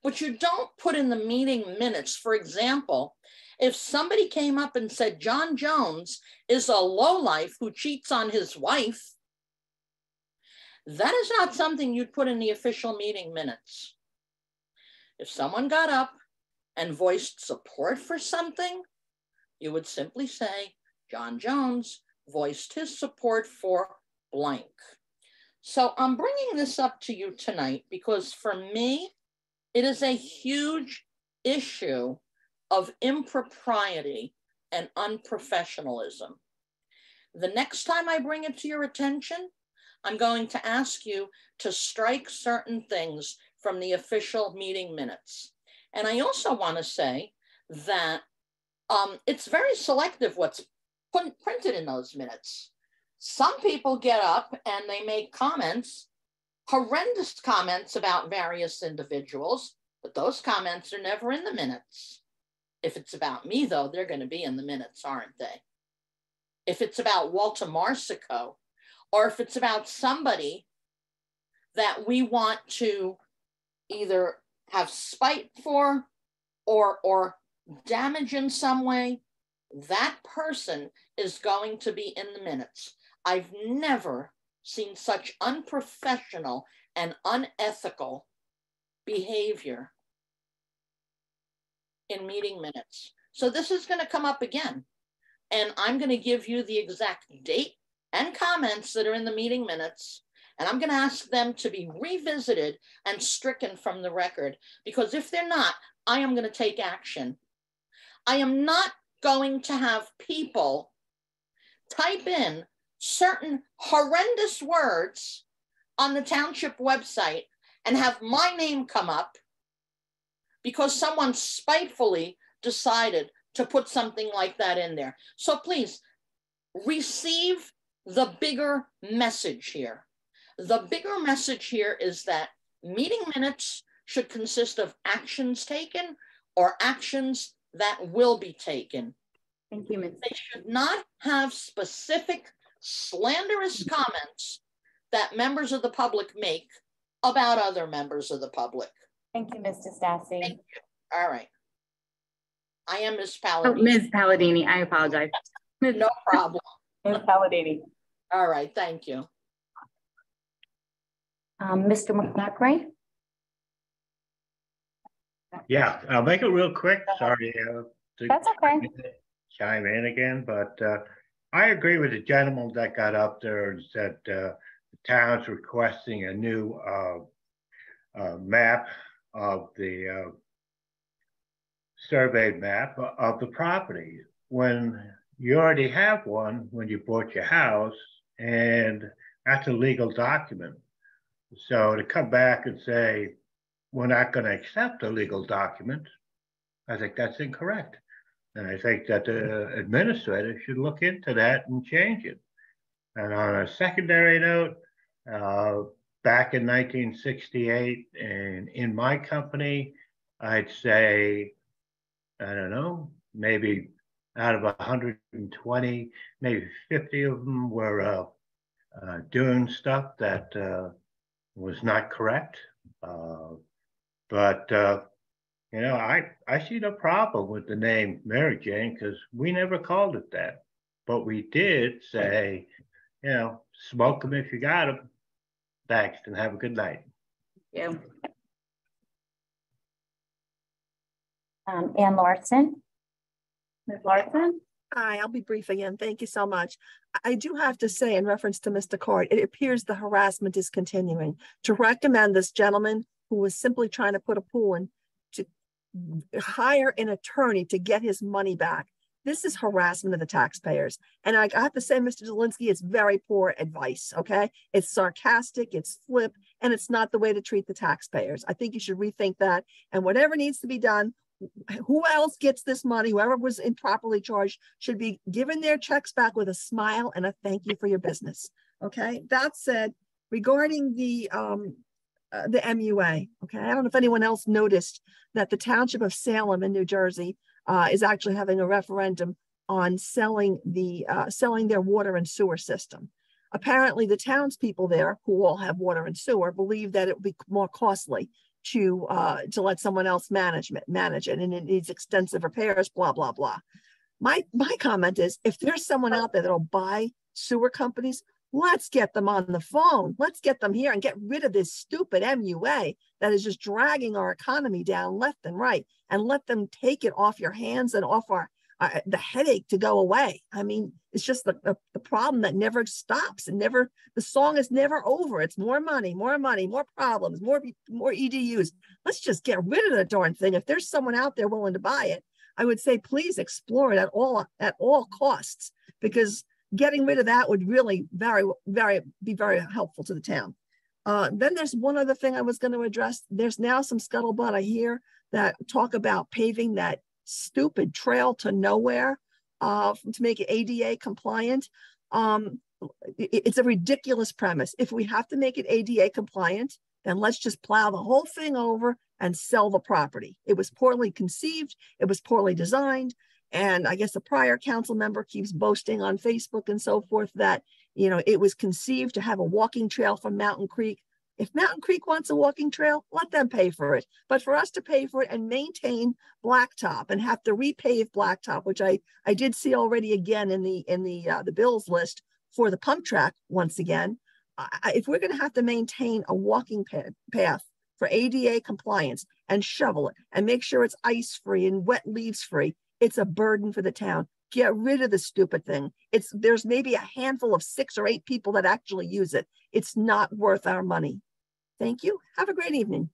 but you don't put in the meeting minutes. For example, if somebody came up and said, John Jones is a lowlife who cheats on his wife, that is not something you'd put in the official meeting minutes. If someone got up and voiced support for something, you would simply say, John Jones voiced his support for blank. So I'm bringing this up to you tonight because for me, it is a huge issue of impropriety and unprofessionalism. The next time I bring it to your attention, I'm going to ask you to strike certain things from the official meeting minutes. And I also want to say that it's very selective what's printed in those minutes. Some people get up and they make comments, horrendous comments about various individuals, but those comments are never in the minutes. If it's about me, though, they're going to be in the minutes, aren't they? If it's about Walter Marsico, or if it's about somebody that we want to either have spite for or damage in some way, that person is going to be in the minutes. I've never seen such unprofessional and unethical behavior in meeting minutes. So this is going to come up again. And I'm going to give you the exact date and comments that are in the meeting minutes. And I'm going to ask them to be revisited and stricken from the record, because if they're not, I am going to take action. I am not going to have people type in certain horrendous words on the township website and have my name come up because someone spitefully decided to put something like that in there. So please receive the bigger message here. The bigger message here is that meeting minutes should consist of actions taken or actions that will be taken. Thank you, Ms. They should not have specific slanderous comments that members of the public make about other members of the public. Thank you, Mr. Stassi. Thank you. All right. I am Ms. Oh, Palladini. Ms. Palladini, I apologize. No problem. Ms. Palladini. All right, thank you. Mr. McCaffrey? Yeah, I'll make it real quick. Sorry. That's okay. Chime in again, but I agree with the gentleman that got up there and said the town's requesting a new map of the surveyed map of the property when you already have one when you bought your house, and that's a legal document. So to come back and say, we're not going to accept a legal document, I think that's incorrect. And I think that the administrator should look into that and change it. And on a secondary note, back in 1968, and in my company, I'd say, I don't know, maybe out of 120, maybe 50 of them were doing stuff that was not correct. But you know, I see no problem with the name Mary Jane because we never called it that. But we did say, you know, smoke them if you got them. Thanks and have a good night. Yeah. Ann Larson? Ms. Larson? Hi, I'll be brief again. Thank you so much. I do have to say in reference to Mr. Card, it appears the harassment is continuing. To recommend this gentleman who was simply trying to put a pool in to hire an attorney to get his money back. This is harassment of the taxpayers. And I have to say, Mr. Zielinski, it's very poor advice, okay? It's sarcastic, it's flip, and it's not the way to treat the taxpayers. I think you should rethink that. And whatever needs to be done, who else gets this money, whoever was improperly charged, should be given their checks back with a smile and a thank you for your business, okay? That said, regarding the MUA, okay? I don't know if anyone else noticed that the Township of Salem in New Jersey is actually having a referendum on selling their water and sewer system. Apparently, the townspeople there, who all have water and sewer, believe that it would be more costly to let someone else manage it, and it needs extensive repairs, blah, blah, blah. My comment is, if there's someone out there that'll buy sewer companies, let's get them on the phone. Let's get them here and get rid of this stupid MUA that is just dragging our economy down left and right, and let them take it off your hands and off the headache to go away. I mean, it's just the problem that never stops and the song is never over. It's more money, more problems, more EDUs. Let's just get rid of the darn thing. If there's someone out there willing to buy it, I would say, please explore it at all costs, because getting rid of that would really be very helpful to the town. Then there's one other thing I was going to address. There's now some scuttlebutt I hear that talk about paving that stupid trail to nowhere to make it ADA compliant. It's a ridiculous premise. If we have to make it ADA compliant, then let's just plow the whole thing over and sell the property. It was poorly conceived. It was poorly designed. And I guess the prior council member keeps boasting on Facebook and so forth that, you know, it was conceived to have a walking trail from Mountain Creek. If Mountain Creek wants a walking trail, let them pay for it. But for us to pay for it and maintain blacktop and have to repave blacktop, which I did see already again in the bills list for the pump track once again, if we're going to have to maintain a walking path for ADA compliance and shovel it and make sure it's ice free and wet leaves free, it's a burden for the town. Get rid of the stupid thing. There's maybe a handful of 6 or 8 people that actually use it. It's not worth our money. Thank you. Have a great evening.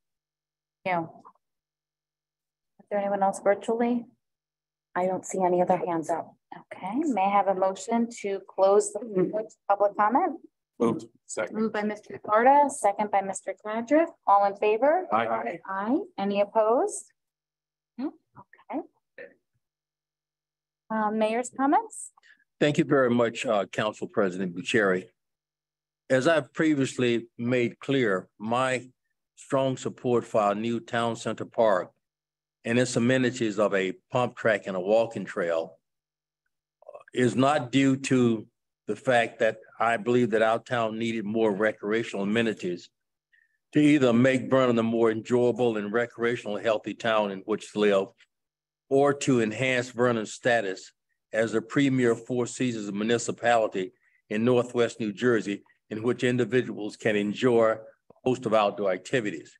Thank you. Is there anyone else virtually? I don't see any other hands up. Okay, may I have a motion to close the public comment? Moved. Second. Moved by Mr. Sparta, second by Mr. Tadrick. All in favor? Aye. Aye. Any opposed? No? Okay. Mayor's comments? Thank you very much, Council President Bucieri. As I've previously made clear, my strong support for our new town center park and its amenities of a pump track and a walking trail is not due to the fact that I believe that our town needed more recreational amenities to either make Vernon a more enjoyable and recreational healthy town in which to live, or to enhance Vernon's status as a premier Four Seasons municipality in Northwest New Jersey, in which individuals can enjoy a host of outdoor activities.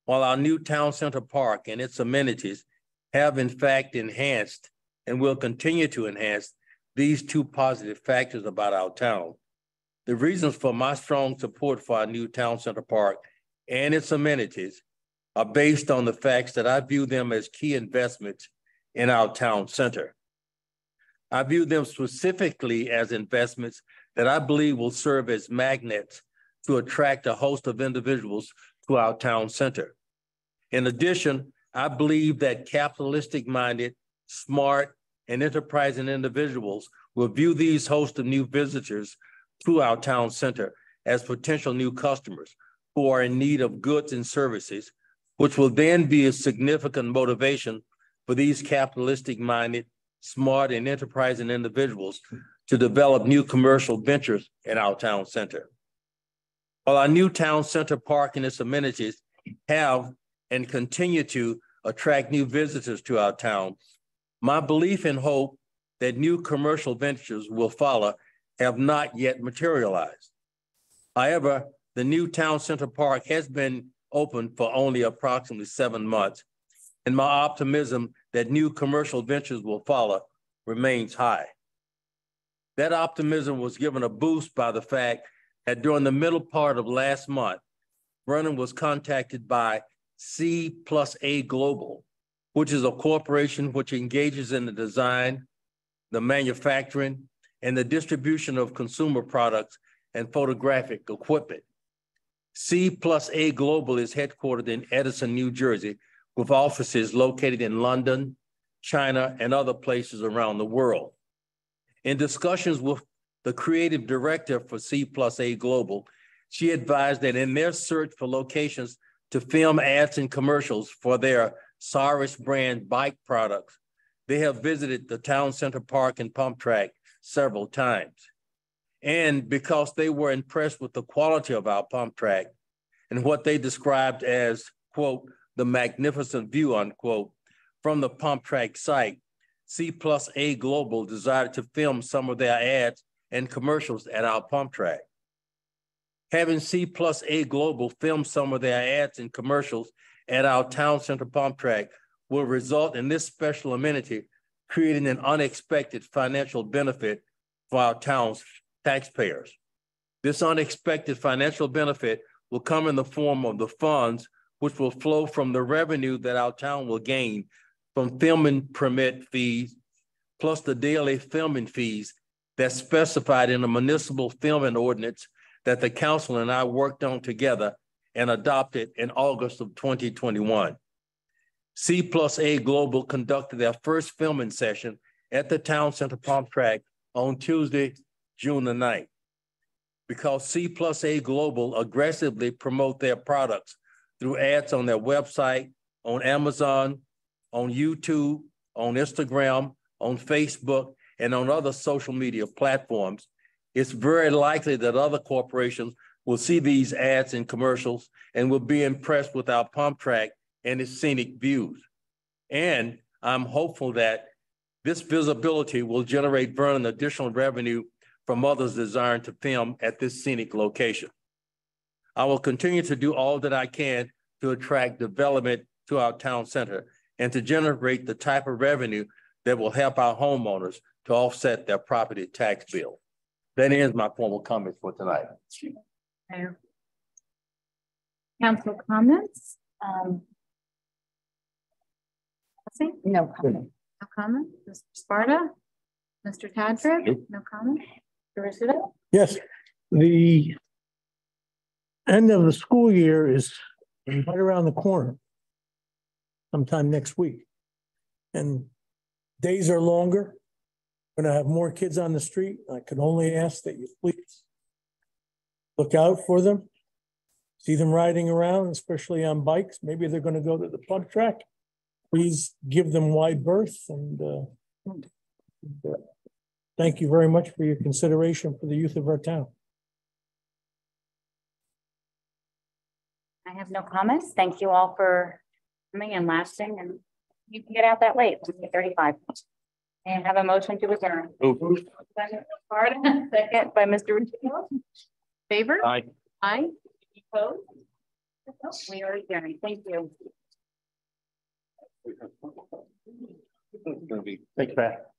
While our new town center park and its amenities have in fact enhanced and will continue to enhance these two positive factors about our town, the reasons for my strong support for our new town center park and its amenities are based on the facts that I view them as key investments in our town center. I view them specifically as investments that I believe will serve as magnets to attract a host of individuals to our town center. In addition, I believe that capitalistic-minded, smart, and enterprising individuals will view these host of new visitors to our town center as potential new customers who are in need of goods and services, which will then be a significant motivation for these capitalistic-minded, smart, and enterprising individuals to develop new commercial ventures in our town center. While our new town center park and its amenities have and continue to attract new visitors to our town, my belief and hope that new commercial ventures will follow have not yet materialized. However, the new town center park has been open for only approximately 7 months, and my optimism that new commercial ventures will follow remains high. That optimism was given a boost by the fact that during the middle part of last month, Vernon was contacted by C+A Global, which is a corporation which engages in the design, the manufacturing, and the distribution of consumer products and photographic equipment. C+A Global is headquartered in Edison, New Jersey, with offices located in London, China, and other places around the world. In discussions with the creative director for C+A Global, she advised that in their search for locations to film ads and commercials for their Cyrus brand bike products, they have visited the town center park and pump track several times. And because they were impressed with the quality of our pump track and what they described as, quote, the magnificent view, unquote, from the pump track site, C+A Global decided to film some of their ads and commercials at our pump track. Having C+A Global film some of their ads and commercials at our town center pump track will result in this special amenity creating an unexpected financial benefit for our town's taxpayers. This unexpected financial benefit will come in the form of the funds which will flow from the revenue that our town will gain from filming permit fees, plus the daily filming fees that's specified in the municipal filming ordinance that the council and I worked on together and adopted in August of 2021. C+A Global conducted their first filming session at the town center pump track on Tuesday, June the 9th. Because C+A Global aggressively promote their products through ads on their website, on Amazon, on YouTube, on Instagram, on Facebook, and on other social media platforms, it's very likely that other corporations will see these ads and commercials and will be impressed with our pump track and its scenic views. And I'm hopeful that this visibility will generate Vernon additional revenue from others desiring to film at this scenic location. I will continue to do all that I can to attract development to our town center and to generate the type of revenue that will help our homeowners to offset their property tax bill. That ends my formal comments for tonight. Council comments? No comment. No comment. Mr. Sparta? Mr. Tadrick? No comment. Mr. Rizzuto? Yes. The end of the school year is right around the corner. Sometime next week. And days are longer. We're gonna have more kids on the street. I can only ask that you please look out for them. See them riding around, especially on bikes. Maybe they're gonna go to the pump track. Please give them wide berth and thank you very much for your consideration for the youth of our town. I have no comments. Thank you all for coming and lasting, and you can get out that late, 35. And have a motion to adjourn. Second by Mr. Ritchie. Favor? Aye. Aye. Opposed? We are adjourned. Thank you. Thanks, Pat.